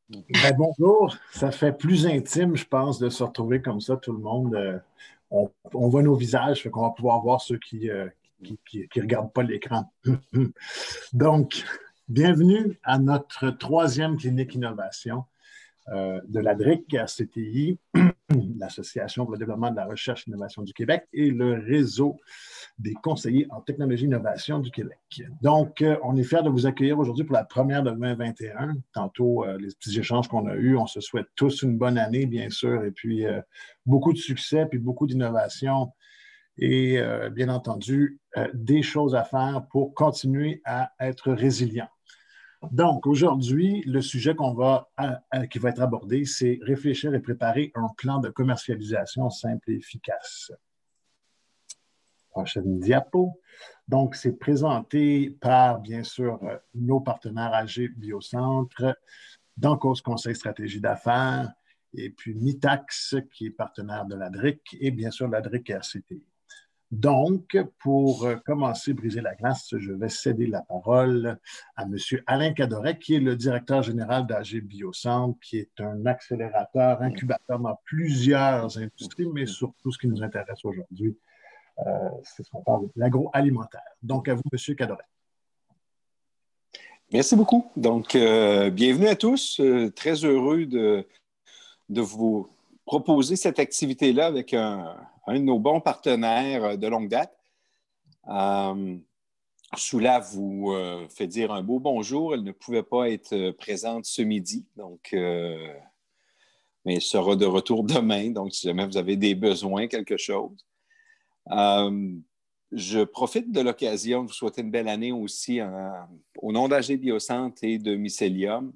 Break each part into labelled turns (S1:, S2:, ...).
S1: Ben, bonjour, ça fait plus intime, je pense, de se retrouver comme ça, tout le monde. On voit nos visages, fait qu'on va pouvoir voir ceux qui regardent pas l'écran. Donc, bienvenue à notre troisième clinique innovation de la DRIC RCTI, l'Association pour le développement de la recherche et l'innovation du Québec, et le réseau des conseillers en technologie et innovation du Québec. Donc, on est fiers de vous accueillir aujourd'hui pour la première de 2021. Tantôt, les petits échanges qu'on a eus, on se souhaite tous une bonne année, bien sûr, et puis beaucoup de succès, puis beaucoup d'innovation et, bien entendu, des choses à faire pour continuer à être résilient. Donc, aujourd'hui, le sujet qui va être abordé, c'est réfléchir et préparer un plan de commercialisation simple et efficace. Prochaine diapo. Donc, c'est présenté par, bien sûr, nos partenaires AG Biocentre, Dancos Conseil Stratégie d'affaires, et puis Mitax, qui est partenaire de la DRIC, et bien sûr la DRIC RCTI. Donc, pour commencer à briser la glace, je vais céder la parole à M. Alain Cadoret, qui est le directeur général d'AG Biocentre, qui est un accélérateur, incubateur dans plusieurs industries, mais surtout ce qui nous intéresse aujourd'hui, c'est ce qu'on parle de l'agroalimentaire. Donc, à vous, M. Cadoret.
S2: Merci beaucoup. Donc, bienvenue à tous. Très heureux de vous proposer cette activité-là avec un de nos bons partenaires de longue date. Soula vous fait dire un beau bonjour. Elle ne pouvait pas être présente ce midi, donc, mais elle sera de retour demain. Donc, si jamais vous avez des besoins, quelque chose. Je profite de l'occasion de vous souhaiter une belle année aussi au nom d'AG Biocentre et de Mycelium.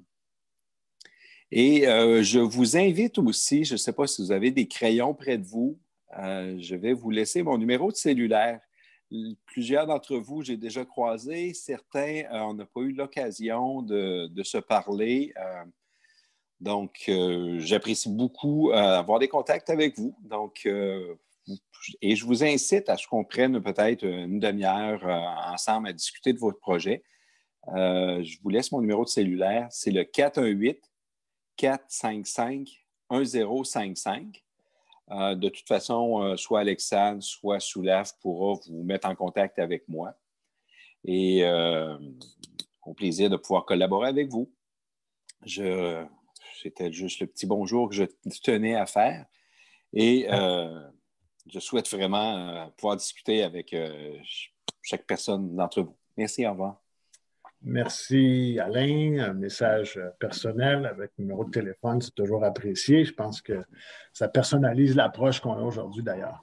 S2: Et je vous invite aussi, je ne sais pas si vous avez des crayons près de vous, je vais vous laisser mon numéro de cellulaire. Plusieurs d'entre vous, j'ai déjà croisé. Certains, on n'a pas eu l'occasion de se parler. Donc, j'apprécie beaucoup avoir des contacts avec vous. Donc, et je vous incite à ce qu'on prenne peut-être une demi-heure ensemble à discuter de votre projet. Je vous laisse mon numéro de cellulaire. C'est le 418-455-1055. De toute façon, soit Alexandre, soit Soulaf pourra vous mettre en contact avec moi. Et au plaisir de pouvoir collaborer avec vous. C'était juste le petit bonjour que je tenais à faire. Et je souhaite vraiment pouvoir discuter avec chaque personne d'entre vous. Merci, au revoir.
S1: Merci, Alain. Un message personnel avec numéro de téléphone, c'est toujours apprécié. Je pense que ça personnalise l'approche qu'on a aujourd'hui, d'ailleurs.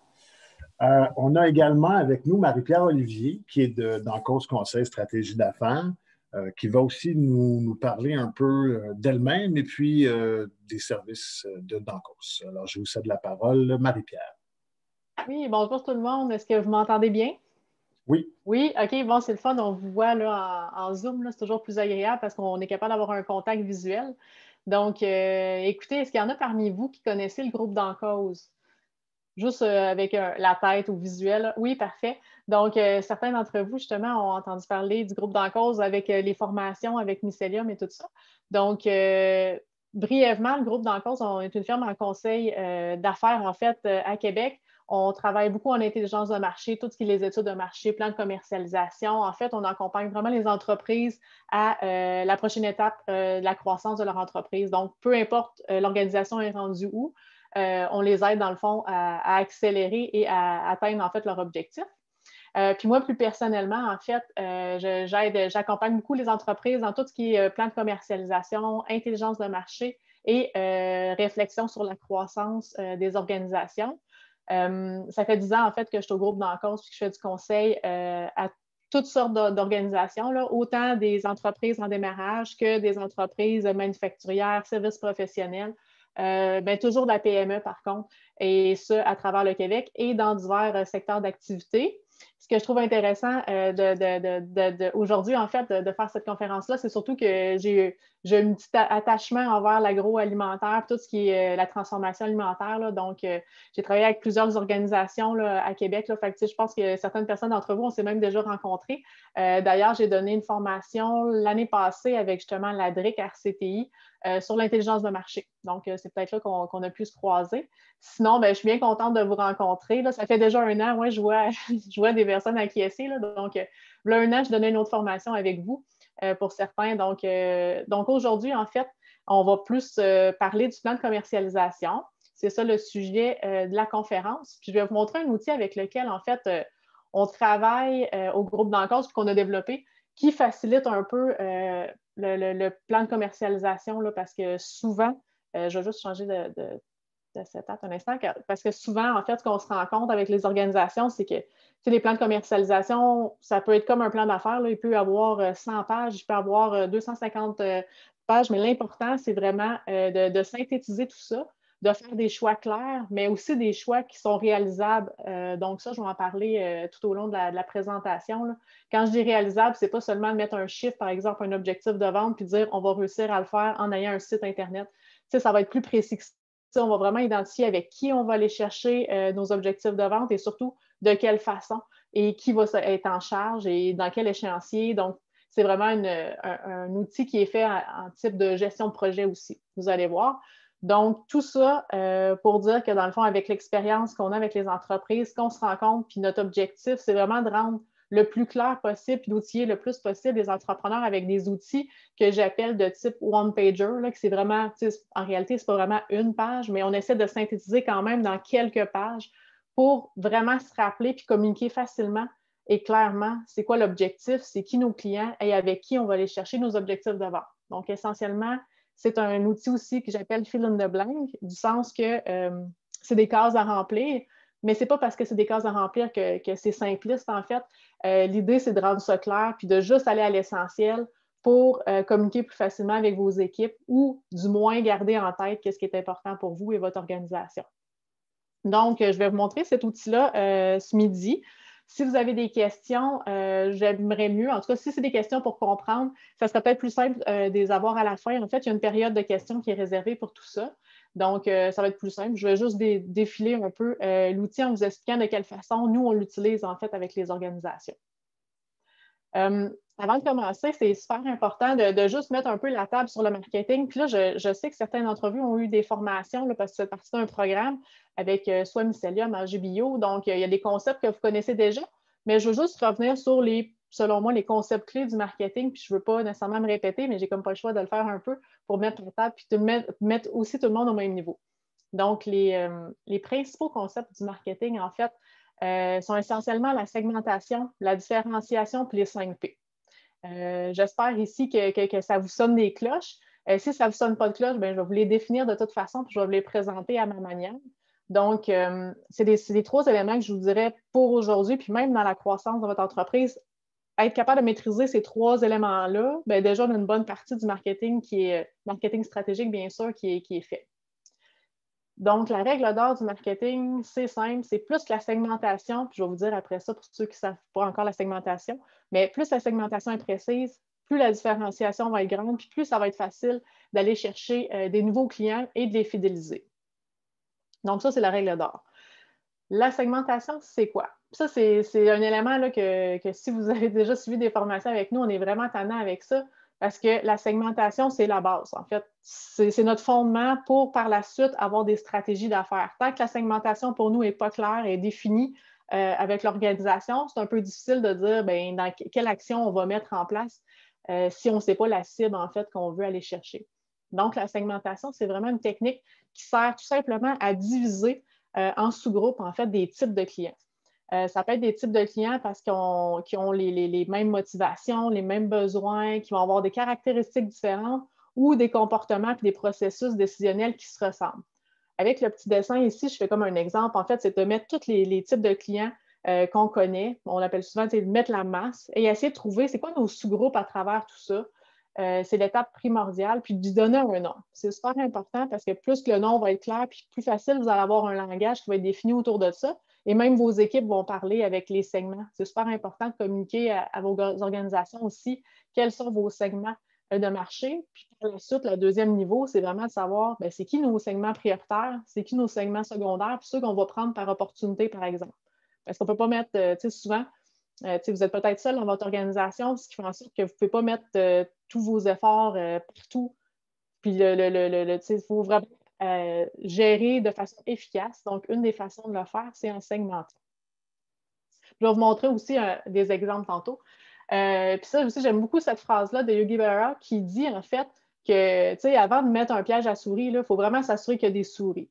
S1: On a également avec nous Marie-Pierre Olivier, qui est d'Ancos Conseil Stratégie d'affaires, qui va aussi nous parler un peu d'elle-même et puis des services de d'Ancos. Alors, je vous cède la parole, Marie-Pierre.
S3: Oui, bonjour tout le monde. Est-ce que vous m'entendez bien?
S1: Oui.
S3: Oui, OK, bon, c'est le fun. On vous voit là, en Zoom, là, c'est toujours plus agréable parce qu'on est capable d'avoir un contact visuel. Donc, écoutez, est-ce qu'il y en a parmi vous qui connaissez le groupe d'Ancause? Juste avec la tête ou visuel. Oui, parfait. Donc, certains d'entre vous, justement, ont entendu parler du groupe d'Ancause avec les formations, avec Mycelium et tout ça. Donc, brièvement, le groupe d'Ancause, on est une firme en conseil d'affaires, en fait, à Québec. On travaille beaucoup en intelligence de marché, tout ce qui est les études de marché, plan de commercialisation. En fait, on accompagne vraiment les entreprises à la prochaine étape de la croissance de leur entreprise. Donc, peu importe l'organisation est rendue où, on les aide, dans le fond, à accélérer et à atteindre, en fait, leur objectif. Puis moi, plus personnellement, en fait, j'accompagne beaucoup les entreprises dans tout ce qui est plan de commercialisation, intelligence de marché et réflexion sur la croissance des organisations. Ça fait 10 ans, en fait, que je suis au groupe d'Ancos et que je fais du conseil à toutes sortes d'organisations, là, autant des entreprises en démarrage que des entreprises manufacturières, services professionnels, toujours de la PME, par contre, et ça à travers le Québec et dans divers secteurs d'activité. Ce que je trouve intéressant aujourd'hui, en fait, de faire cette conférence-là, c'est surtout que j'ai un petit attachement envers l'agroalimentaire, tout ce qui est la transformation alimentaire. Là. Donc, j'ai travaillé avec plusieurs organisations là, à Québec. Là, fait que, je pense que certaines personnes d'entre vous, on s'est même déjà rencontrés. D'ailleurs, j'ai donné une formation l'année passée avec justement la DRIC RCTI sur l'intelligence de marché. Donc, c'est peut-être là qu'on a pu se croiser. Sinon, je suis bien contente de vous rencontrer. Là, ça fait déjà 1 an, je vois des personnes acquiescer. Là, donc, là, 1 an, je donnais une autre formation avec vous pour certains. Donc aujourd'hui, en fait, on va plus parler du plan de commercialisation. C'est ça le sujet de la conférence. Puis je vais vous montrer un outil avec lequel, en fait, on travaille au groupe d'encause qu'on a développé qui facilite un peu le plan de commercialisation là, parce que souvent, je vais juste changer de setup un instant, parce que souvent, en fait, ce qu'on se rend compte avec les organisations, c'est que les plans de commercialisation, ça peut être comme un plan d'affaires. Il peut y avoir 100 pages, il peut y avoir 250 pages, mais l'important, c'est vraiment de synthétiser tout ça, de faire des choix clairs, mais aussi des choix qui sont réalisables. Donc ça, je vais en parler tout au long de la présentation. Là. Quand je dis réalisable, ce n'est pas seulement de mettre un chiffre, par exemple, un objectif de vente, puis dire on va réussir à le faire en ayant un site Internet. Ça va être plus précis que ça. On va vraiment identifier avec qui on va aller chercher nos objectifs de vente et surtout de quelle façon et qui va être en charge et dans quel échéancier. Donc, c'est vraiment un outil qui est fait en type de gestion de projet aussi, vous allez voir. Donc, tout ça pour dire que dans le fond, avec l'expérience qu'on a avec les entreprises, qu'on se rend compte, puis notre objectif, c'est vraiment de rendre le plus clair possible, puis d'outiller le plus possible les entrepreneurs avec des outils que j'appelle de type one-pager, là, que c'est vraiment, en réalité, c'est pas vraiment une page, mais on essaie de synthétiser quand même dans quelques pages pour vraiment se rappeler puis communiquer facilement et clairement c'est quoi l'objectif, c'est qui nos clients et avec qui on va aller chercher nos objectifs de vente. Donc, essentiellement, c'est un outil aussi que j'appelle fill in the blank, du sens que c'est des cases à remplir, mais ce n'est pas parce que c'est des cases à remplir que c'est simpliste, en fait. L'idée, c'est de rendre ça clair puis de juste aller à l'essentiel pour communiquer plus facilement avec vos équipes ou du moins garder en tête ce qui est important pour vous et votre organisation. Donc, je vais vous montrer cet outil-là ce midi. Si vous avez des questions, j'aimerais mieux, en tout cas, si c'est des questions pour comprendre, ça serait peut-être plus simple de les avoir à la fin. En fait, il y a une période de questions qui est réservée pour tout ça. Donc, ça va être plus simple. Je vais juste défiler un peu l'outil en vous expliquant de quelle façon nous, on l'utilise en fait avec les organisations. Avant de commencer, c'est super important de juste mettre un peu la table sur le marketing. Puis là, je sais que certaines d'entre vous ont eu des formations là, parce que c'est parti d'un programme avec soit Mycelium, AGBio. Donc, il y a des concepts que vous connaissez déjà, mais je veux juste revenir sur selon moi, les concepts clés du marketing. Puis je ne veux pas nécessairement me répéter, mais j'ai comme pas le choix de le faire un peu pour mettre la table puis de mettre aussi tout le monde au même niveau. Donc, les principaux concepts du marketing, en fait, sont essentiellement la segmentation, la différenciation puis les 5 P. J'espère ici que ça vous sonne des cloches. Si ça ne vous sonne pas de cloche, je vais vous les définir de toute façon puis je vais vous les présenter à ma manière. Donc, c'est les 3 éléments que je vous dirais pour aujourd'hui, puis même dans la croissance de votre entreprise, être capable de maîtriser ces 3 éléments-là, déjà, on a une bonne partie du marketing qui est marketing stratégique, bien sûr, qui est fait. Donc, la règle d'or du marketing, c'est simple, c'est plus la segmentation, puis je vais vous dire après ça pour ceux qui ne savent pas encore la segmentation, mais plus la segmentation est précise, plus la différenciation va être grande, puis plus ça va être facile d'aller chercher des nouveaux clients et de les fidéliser. Donc, ça, c'est la règle d'or. La segmentation, c'est quoi? Ça, c'est un élément là, que si vous avez déjà suivi des formations avec nous, on est vraiment tannant avec ça. Parce que la segmentation, c'est la base. En fait, c'est notre fondement pour, par la suite, avoir des stratégies d'affaires. Tant que la segmentation, pour nous, n'est pas claire et définie avec l'organisation, c'est un peu difficile de dire dans quelle action on va mettre en place si on ne sait pas la cible, en fait, qu'on veut aller chercher. Donc, la segmentation, c'est vraiment une technique qui sert tout simplement à diviser en sous-groupes, en fait, des types de clients. Ça peut être des types de clients parce qu'ils ont les mêmes motivations, les mêmes besoins, qui vont avoir des caractéristiques différentes ou des comportements et des processus décisionnels qui se ressemblent. Avec le petit dessin ici, je fais comme un exemple. En fait, c'est de mettre tous les types de clients qu'on connaît. On appelle souvent de mettre la masse et essayer de trouver c'est quoi nos sous-groupes à travers tout ça. C'est l'étape primordiale, puis de lui donner un nom. C'est super important parce que plus que le nom va être clair, puis plus facile, vous allez avoir un langage qui va être défini autour de ça. Et même vos équipes vont parler avec les segments. C'est super important de communiquer à vos organisations aussi quels sont vos segments de marché. Puis par la suite, le deuxième niveau, c'est vraiment de savoir c'est qui nos segments prioritaires, c'est qui nos segments secondaires, puis ceux qu'on va prendre par opportunité, par exemple. Parce qu'on ne peut pas mettre, souvent, vous êtes peut-être seul dans votre organisation, ce qui fait en sorte que vous ne pouvez pas mettre tous vos efforts partout, Puis, il faut vraiment gérer de façon efficace. Donc, une des façons de le faire, c'est en segmentant. Je vais vous montrer aussi des exemples tantôt. Puis ça aussi, j'aime beaucoup cette phrase-là de Yogi Berra qui dit en fait que, tu sais, avant de mettre un piège à souris, il faut vraiment s'assurer qu'il y a des souris.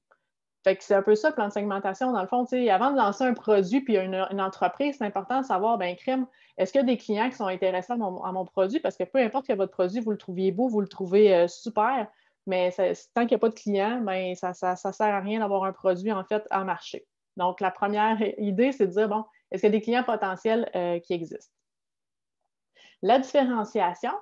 S3: Fait que c'est un peu ça, le plan de segmentation. Dans le fond, tu sais, avant de lancer un produit puis une entreprise, c'est important de savoir, ben crème, est-ce qu'il y a des clients qui sont intéressés à mon produit? Parce que peu importe que votre produit, vous le trouviez beau, vous le trouvez super, mais tant qu'il n'y a pas de clients, ben ça sert à rien d'avoir un produit, en fait, en marché. Donc, la première idée, c'est de dire, bon, est-ce qu'il y a des clients potentiels qui existent? La différenciation,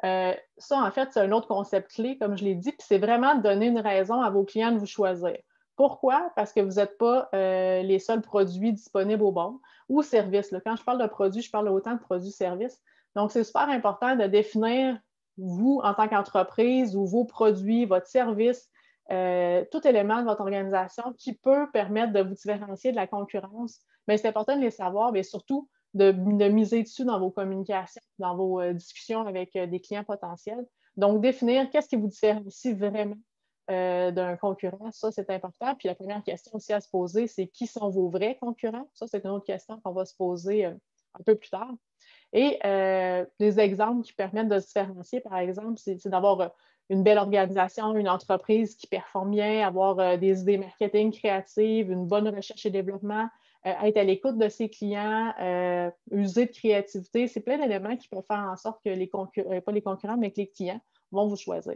S3: ça, en fait, c'est un autre concept clé, comme je l'ai dit, puis c'est vraiment de donner une raison à vos clients de vous choisir. Pourquoi? Parce que vous n'êtes pas les seuls produits disponibles au bon ou services. Quand je parle de produits, je parle autant de produits-services. Donc, c'est super important de définir, vous, en tant qu'entreprise, ou vos produits, votre service, tout élément de votre organisation qui peut permettre de vous différencier de la concurrence. Mais c'est important de les savoir, mais surtout de miser dessus dans vos communications, dans vos discussions avec des clients potentiels. Donc, définir qu'est-ce qui vous différencie vraiment d'un concurrent, ça, c'est important. Puis la première question aussi à se poser, c'est qui sont vos vrais concurrents? Ça, c'est une autre question qu'on va se poser un peu plus tard. Et des exemples qui permettent de se différencier, par exemple, c'est d'avoir une belle organisation, une entreprise qui performe bien, avoir des idées marketing créatives, une bonne recherche et développement, être à l'écoute de ses clients, user de créativité. C'est plein d'éléments qui peuvent faire en sorte que pas les concurrents, mais que les clients vont vous choisir.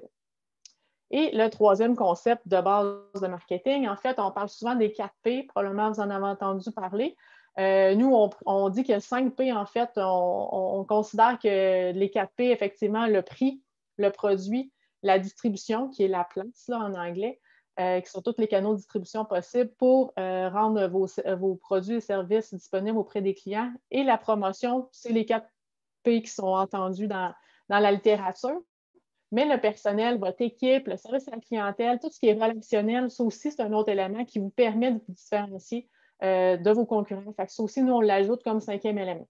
S3: Et le troisième concept de base de marketing, en fait, on parle souvent des 4 P, probablement vous en avez entendu parler. Nous, on dit que 5 P, en fait, on considère que les 4 P, effectivement, le prix, le produit, la distribution, qui est la place là, en anglais, qui sont tous les canaux de distribution possibles pour rendre vos produits et services disponibles auprès des clients. Et la promotion, c'est les 4 P qui sont entendus dans la littérature. Mais le personnel, votre équipe, le service à la clientèle, tout ce qui est relationnel, ça aussi, c'est un autre élément qui vous permet de vous différencier de vos concurrents. Fait que ça aussi, nous, on l'ajoute comme 5e élément.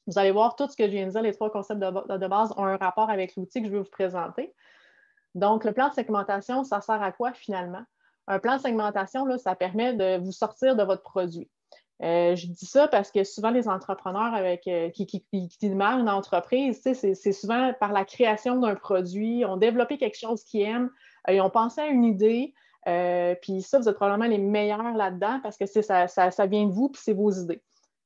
S3: Vous allez voir, tout ce que je viens de dire, les 3 concepts de base ont un rapport avec l'outil que je vais vous présenter. Donc, le plan de segmentation, ça sert à quoi finalement? Un plan de segmentation, là, ça permet de vous sortir de votre produit. Je dis ça parce que souvent, les entrepreneurs qui démarrent une entreprise, c'est souvent par la création d'un produit, ont développé quelque chose qu'ils aiment, ils ont pensé à une idée, puis ça, vous êtes probablement les meilleurs là-dedans parce que ça vient de vous, puis c'est vos idées.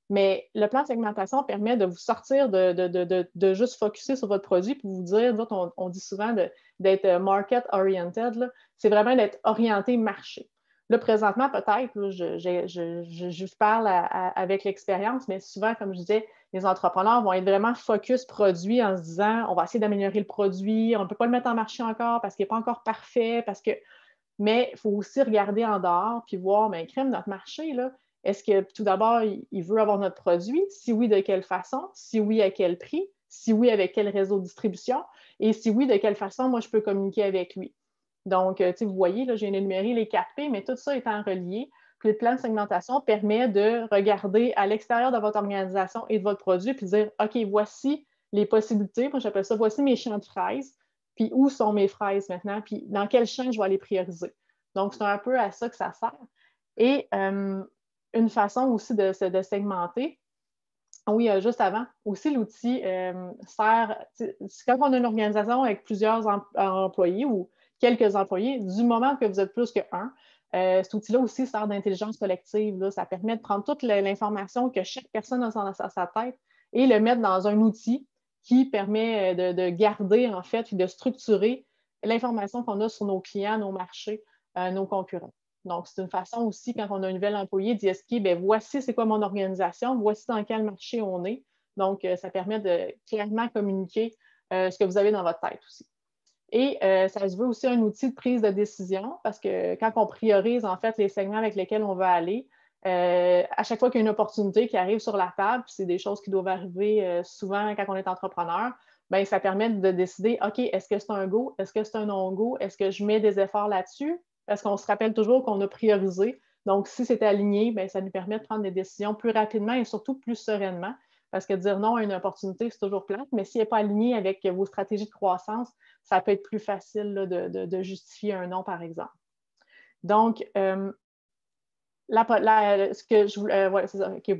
S3: Mais le plan de segmentation permet de vous sortir de juste focusser sur votre produit puis vous dire, on dit souvent d'être market-oriented, c'est vraiment d'être orienté marché. Là, présentement, peut-être, je parle avec l'expérience, mais souvent, comme je disais, les entrepreneurs vont être vraiment focus produit en se disant, on va essayer d'améliorer le produit, on ne peut pas le mettre en marché encore parce qu'il n'est pas encore parfait, mais il faut aussi regarder en dehors puis voir, bien, crème, notre marché, là, est-ce que tout d'abord, il veut avoir notre produit? Si oui, de quelle façon? Si oui, à quel prix? Si oui, avec quel réseau de distribution? Et si oui, de quelle façon moi je peux communiquer avec lui? Donc, vous voyez, là, j'ai énuméré les 4 P, mais tout ça étant relié. Puis le plan de segmentation permet de regarder à l'extérieur de votre organisation et de votre produit, puis de dire, OK, voici les possibilités. Moi, j'appelle ça, voici mes champs de fraises. Puis où sont mes fraises maintenant? Puis dans quel champ je vais les prioriser? Donc, c'est un peu à ça que ça sert. Et une façon aussi de segmenter, oui, juste avant, aussi l'outil sert, quand on a une organisation avec plusieurs employés ou quelques employés, du moment que vous êtes plus qu'un, cet outil-là aussi sert d'intelligence collective. Là. Ça permet de prendre toute l'information que chaque personne a dans sa tête et le mettre dans un outil qui permet de garder, en fait, et de structurer l'information qu'on a sur nos clients, nos marchés, nos concurrents. Donc, c'est une façon aussi, quand on a un nouvel employé, d'y expliquer, bien, voici c'est quoi mon organisation, voici dans quel marché on est. Donc, ça permet de clairement communiquer ce que vous avez dans votre tête aussi. Et ça se veut aussi un outil de prise de décision parce que quand on priorise, en fait, les segments avec lesquels on va aller, à chaque fois qu'il y a une opportunité qui arrive sur la table, puis c'est des choses qui doivent arriver souvent quand on est entrepreneur, bien, ça permet de décider, OK, est-ce que c'est un go? Est-ce que c'est un non-go? Est-ce que je mets des efforts là-dessus? Parce qu'on se rappelle toujours qu'on a priorisé. Donc, si c'est aligné, bien, ça nous permet de prendre des décisions plus rapidement et surtout plus sereinement parce que dire non à une opportunité, c'est toujours plate, mais s'il n'est pas aligné avec vos stratégies de croissance, ça peut être plus facile là, de justifier un non, par exemple. Donc,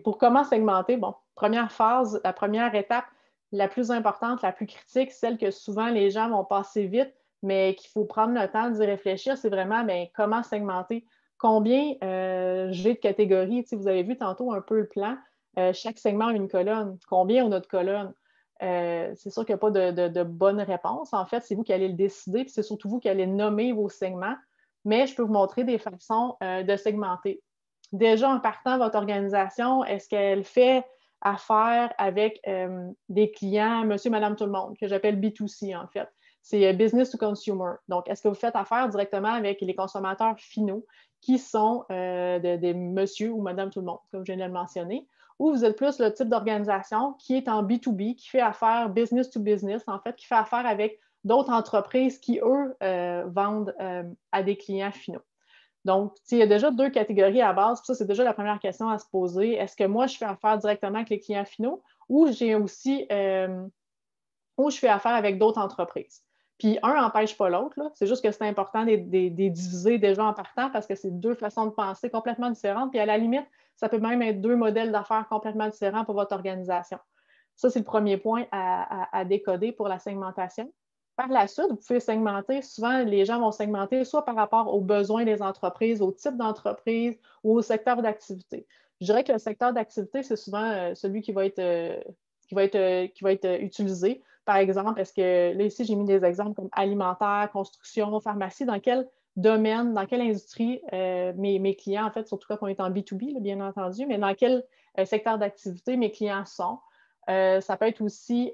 S3: pour comment segmenter, bon, première phase, la première étape, la plus importante, la plus critique, celle que souvent les gens vont passer vite, mais qu'il faut prendre le temps d'y réfléchir, c'est vraiment comment segmenter. Combien j'ai de catégories? Vous avez vu tantôt un peu le plan. Chaque segment a une colonne. Combien on a de colonnes? C'est sûr qu'il n'y a pas de bonne réponse. En fait, c'est vous qui allez le décider, puis c'est surtout vous qui allez nommer vos segments. Mais je peux vous montrer des façons de segmenter. Déjà, en partant, votre organisation, est-ce qu'elle fait affaire avec des clients, monsieur, madame, tout le monde, que j'appelle B2C, en fait. C'est business to consumer. Donc, est-ce que vous faites affaire directement avec les consommateurs finaux qui sont des monsieur ou madame, tout le monde, comme je viens de le mentionner, ou vous êtes plus le type d'organisation qui est en B2B, qui fait affaire business to business, en fait, qui fait affaire avec d'autres entreprises qui, eux, vendent à des clients finaux. Donc, il y a déjà 2 catégories à base. Ça, c'est déjà la première question à se poser. Est-ce que moi, je fais affaire directement avec les clients finaux ou j'ai aussi ou je fais affaire avec d'autres entreprises? Puis, un n'empêche pas l'autre. C'est juste que c'est important de diviser déjà en partant parce que c'est 2 façons de penser complètement différentes. Puis, à la limite, ça peut même être 2 modèles d'affaires complètement différents pour votre organisation. Ça, c'est le premier point à décoder pour la segmentation. Par la suite, vous pouvez segmenter. Souvent, les gens vont segmenter soit par rapport aux besoins des entreprises, au type d'entreprise ou au secteur d'activité. Je dirais que le secteur d'activité, c'est souvent celui qui va être utilisé. Par exemple, est-ce que là, ici, j'ai mis des exemples comme alimentaire, construction, pharmacie, dans quel domaine, dans quelle industrie mes clients, en fait, surtout quand on est en B2B, là, bien entendu, mais dans quel secteur d'activité mes clients sont. Ça peut être aussi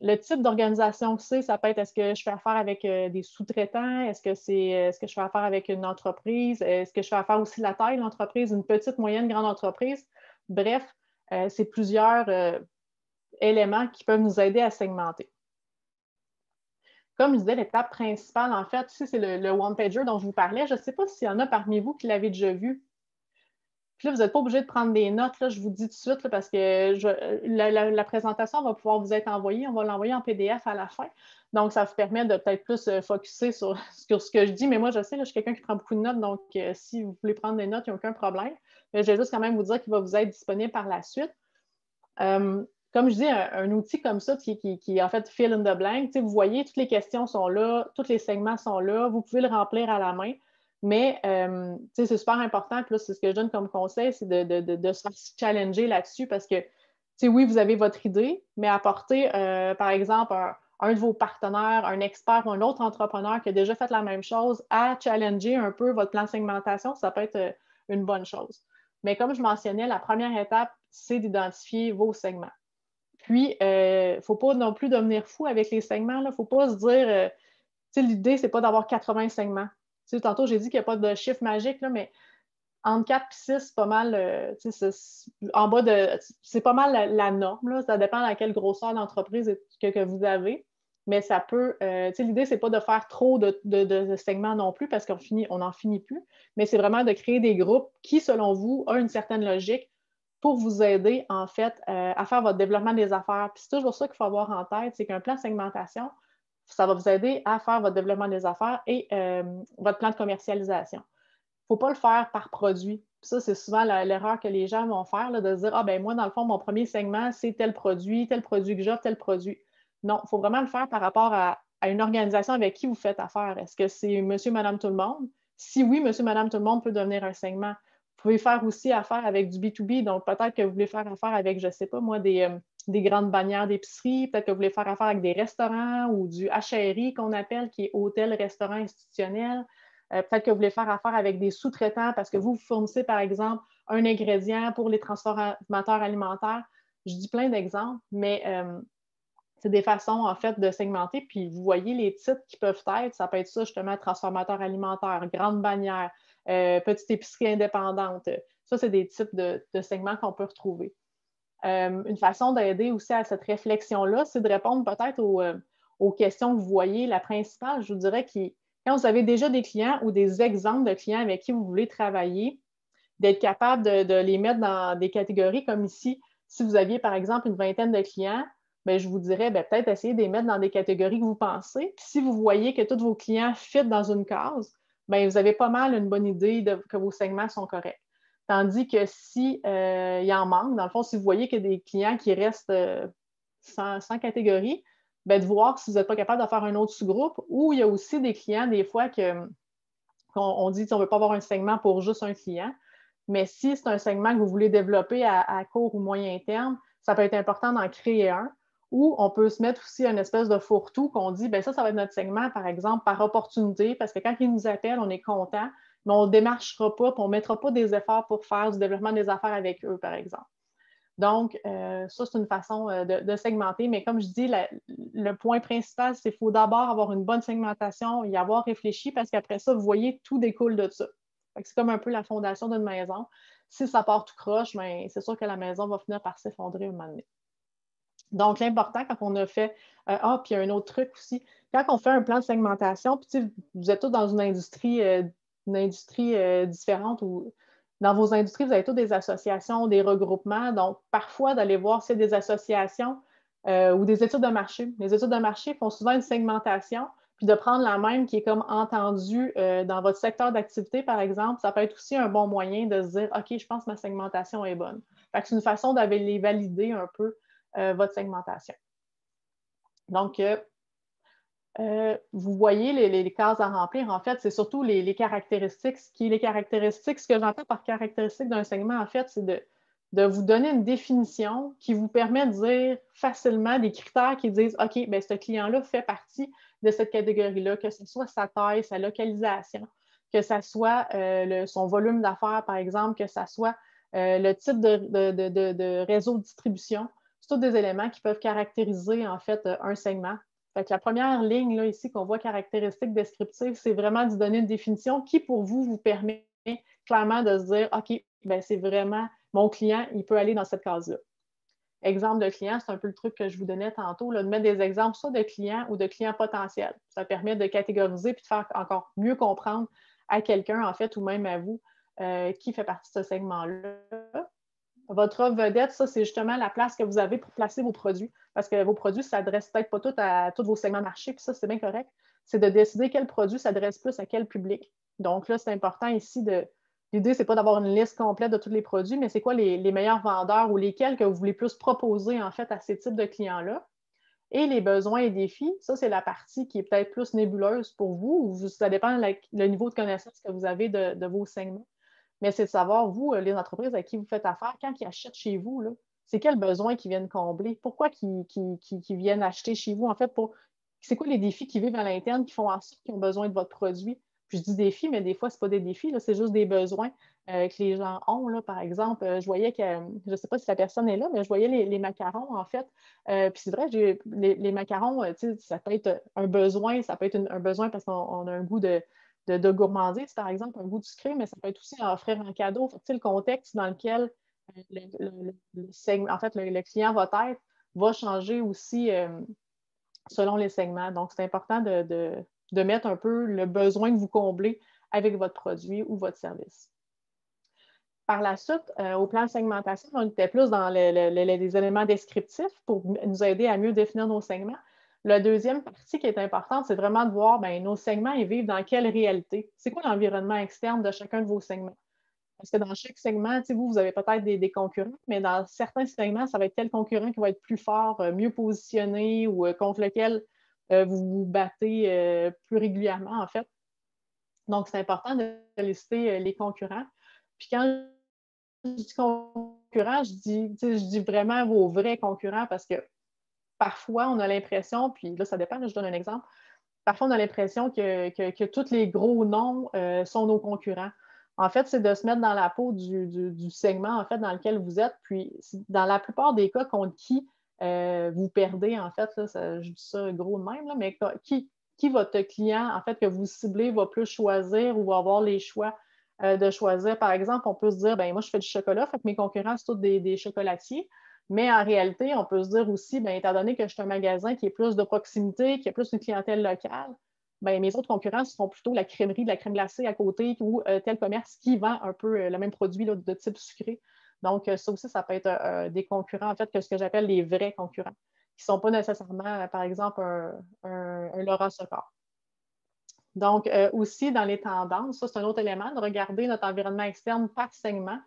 S3: le type d'organisation que c'est. Ça peut être est-ce que je fais affaire avec des sous-traitants? Est-ce que je fais affaire avec une entreprise? Est-ce que je fais affaire aussi de la taille de l'entreprise, une petite, moyenne, grande entreprise? Bref, c'est plusieurs éléments qui peuvent nous aider à segmenter. Comme je disais, l'étape principale, en fait, ici, c'est le one-pager dont je vous parlais. Je ne sais pas s'il y en a parmi vous qui l'avez déjà vu. Puis là, vous n'êtes pas obligé de prendre des notes, là, je vous dis tout de suite, là, parce que la présentation va pouvoir vous être envoyée. On va l'envoyer en PDF à la fin. Donc, ça vous permet de peut-être plus focusser sur ce que je dis. Mais moi, je sais, là, je suis quelqu'un qui prend beaucoup de notes. Donc, si vous voulez prendre des notes, il n'y a aucun problème. Mais je vais juste quand même vous dire qu'il va vous être disponible par la suite. Comme je dis, un outil comme ça qui est en fait fill in the blank, vous voyez, toutes les questions sont là, tous les segments sont là. Vous pouvez le remplir à la main. Mais c'est super important, puis là, c'est ce que je donne comme conseil, c'est de se faire challenger là-dessus parce que, oui, vous avez votre idée, mais apporter, par exemple, un de vos partenaires, un expert ou un autre entrepreneur qui a déjà fait la même chose à challenger un peu votre plan de segmentation, ça peut être une bonne chose. Mais comme je mentionnais, la première étape, c'est d'identifier vos segments. Puis, il ne faut pas non plus devenir fou avec les segments. Il ne faut pas se dire, l'idée, ce n'est pas d'avoir 80 segments. Tantôt, j'ai dit qu'il n'y a pas de chiffre magique, là, mais entre 4 et 6, c'est pas mal, en bas de, c'est pas mal la norme. Là. Ça dépend de quelle grosseur d'entreprise que vous avez. Mais ça peut, l'idée, c'est pas de faire trop de segments non plus parce on n'en finit plus. Mais c'est vraiment de créer des groupes qui, selon vous, ont une certaine logique pour vous aider, en fait, à faire votre développement des affaires. Puis c'est toujours ça qu'il faut avoir en tête, c'est qu'un plan de segmentation, ça va vous aider à faire votre développement des affaires et votre plan de commercialisation. Il ne faut pas le faire par produit. Puis ça, c'est souvent l'erreur que les gens vont faire, là, de se dire « Ah, ben moi, dans le fond, mon premier segment, c'est tel produit que j'offre, tel produit. » Non, il faut vraiment le faire par rapport à une organisation avec qui vous faites affaire. Est-ce que c'est monsieur, madame, tout le monde? Si oui, monsieur, madame, tout le monde peut devenir un segment. Vous pouvez faire aussi affaire avec du B2B, donc peut-être que vous voulez faire affaire avec, je ne sais pas moi, des grandes bannières d'épicerie, peut-être que vous voulez faire affaire avec des restaurants ou du HRI qu'on appelle, qui est hôtel, restaurant institutionnel. Peut-être que vous voulez faire affaire avec des sous-traitants parce que vous fournissez, par exemple, un ingrédient pour les transformateurs alimentaires. Je dis plein d'exemples, mais c'est des façons, en fait, de segmenter. Puis vous voyez les titres qui peuvent être. Ça peut être ça, justement, transformateur alimentaire, grande bannière, petite épicerie indépendante. Ça, c'est des types de segments qu'on peut retrouver. Une façon d'aider aussi à cette réflexion-là, c'est de répondre peut-être aux questions que vous voyez. La principale, je vous dirais, quand vous avez déjà des clients ou des exemples de clients avec qui vous voulez travailler, d'être capable de les mettre dans des catégories comme ici. Si vous aviez, par exemple, une vingtaine de clients, bien, je vous dirais peut-être essayer de les mettre dans des catégories que vous pensez. Puis si vous voyez que tous vos clients fit dans une case, bien, vous avez pas mal une bonne idée que vos segments sont corrects. Tandis que si il en manque, dans le fond, si vous voyez qu'il y a des clients qui restent sans catégorie, bien, de voir si vous n'êtes pas capable de faire un autre sous-groupe, ou il y a aussi des clients, des fois, qu'on dit qu'on ne veut pas avoir un segment pour juste un client. Mais si c'est un segment que vous voulez développer à court ou moyen terme, ça peut être important d'en créer un. Ou on peut se mettre aussi une espèce de fourre-tout qu'on dit, bien ça va être notre segment, par exemple, par opportunité, parce que quand ils nous appellent, on est content, mais on ne démarchera pas, puis on ne mettra pas des efforts pour faire du développement des affaires avec eux, par exemple. Donc, ça, c'est une façon de segmenter. Mais comme je dis, le point principal, c'est qu'il faut d'abord avoir une bonne segmentation, y avoir réfléchi, parce qu'après ça, vous voyez, tout découle de ça. C'est comme un peu la fondation d'une maison. Si ça part tout croche, bien, c'est sûr que la maison va finir par s'effondrer un moment donné. Donc, l'important, quand on a fait... puis il y a un autre truc aussi. Quand on fait un plan de segmentation, puis vous êtes tous dans une industrie différente ou dans vos industries, vous avez tous des associations, des regroupements. Donc, parfois, d'aller voir s'il y a des associations ou des études de marché. Les études de marché font souvent une segmentation, puis de prendre la même qui est comme entendue dans votre secteur d'activité, par exemple, ça peut être aussi un bon moyen de se dire, OK, je pense que ma segmentation est bonne. Fait que c'est une façon d'aller valider un peu votre segmentation. Donc, vous voyez les cases à remplir. En fait, c'est surtout les caractéristiques. Ce que j'entends par caractéristiques d'un segment, en fait, c'est de vous donner une définition qui vous permet de dire facilement des critères qui disent, OK, bien, ce client-là fait partie de cette catégorie-là, que ce soit sa taille, sa localisation, que ce soit son volume d'affaires, par exemple, que ce soit le type de réseau de distribution. C'est tous des éléments qui peuvent caractériser, en fait, un segment. Fait que la première ligne là, ici qu'on voit caractéristiques descriptives, c'est vraiment de donner une définition qui, pour vous permet clairement de se dire OK, ben c'est vraiment mon client, il peut aller dans cette case-là. Exemple de client, c'est un peu le truc que je vous donnais tantôt, là, de mettre des exemples soit de clients ou de clients potentiels. Ça permet de catégoriser puis de faire encore mieux comprendre à quelqu'un, en fait, ou même à vous, qui fait partie de ce segment-là. Votre offre vedette, ça, c'est justement la place que vous avez pour placer vos produits. Parce que vos produits ne s'adressent peut-être pas tous à tous vos segments de marché, puis ça, c'est bien correct. C'est de décider quel produit s'adresse plus à quel public. Donc là, c'est important ici de. L'idée, ce n'est pas d'avoir une liste complète de tous les produits, mais c'est quoi les meilleurs vendeurs ou lesquels que vous voulez plus proposer, en fait, à ces types de clients-là. Et les besoins et défis, ça, c'est la partie qui est peut-être plus nébuleuse pour vous, ou ça dépend le niveau de connaissance que vous avez de vos segments. Mais c'est de savoir, vous, les entreprises avec qui vous faites affaire, quand ils achètent chez vous, là, c'est quels besoins qu'ils viennent combler? Pourquoi qu'ils viennent acheter chez vous? En fait, c'est quoi les défis qu'ils vivent à l'interne qui font en sorte qu'ils ont besoin de votre produit? Puis je dis défis, mais des fois, ce n'est pas des défis, c'est juste des besoins que les gens ont. Là, par exemple, je voyais que, je ne sais pas si la personne est là, mais je voyais les macarons, en fait. Puis c'est vrai, les macarons, ça peut être un besoin, ça peut être un besoin parce qu'on a un goût de gourmandise, par exemple, un goût de sucré, mais ça peut être aussi à offrir un cadeau. Le contexte dans lequel le client va être va changer aussi selon les segments. Donc, c'est important de mettre un peu le besoin que vous comblez avec votre produit ou votre service. Par la suite, au plan de segmentation, on était plus dans les éléments descriptifs pour nous aider à mieux définir nos segments. La deuxième partie qui est importante, c'est vraiment de voir nos segments, ils vivent dans quelle réalité. C'est quoi l'environnement externe de chacun de vos segments? Parce que dans chaque segment, vous avez peut-être des concurrents, mais dans certains segments, ça va être tel concurrent qui va être plus fort, mieux positionné ou contre lequel vous vous battez plus régulièrement, en fait. Donc, c'est important de lister les concurrents. Puis quand je dis concurrents, je dis vraiment vos vrais concurrents parce que parfois, on a l'impression, puis là, ça dépend, là, je donne un exemple, parfois, on a l'impression que tous les gros noms sont nos concurrents. En fait, c'est de se mettre dans la peau du segment en fait, dans lequel vous êtes. Puis, dans la plupart des cas contre qui vous perdez, en fait, là, je dis ça gros de même, là, mais qui votre client, en fait, que vous ciblez, va plus choisir ou va avoir les choix de choisir. Par exemple, on peut se dire, ben moi, je fais du chocolat, fait que mes concurrents, c'est tous des chocolatiers. Mais en réalité, on peut se dire aussi, bien, étant donné que je suis un magasin qui est plus de proximité, qui a plus une clientèle locale, bien, mes autres concurrents seront plutôt la crèmerie, de la crème glacée à côté ou tel commerce qui vend un peu le même produit là, de type sucré. Donc, ça aussi, ça peut être des concurrents, en fait, que ce que j'appelle les vrais concurrents, qui ne sont pas nécessairement, par exemple, un Laurent Secor. Donc, aussi, dans les tendances, ça, c'est un autre élément, de regarder notre environnement externe par segment,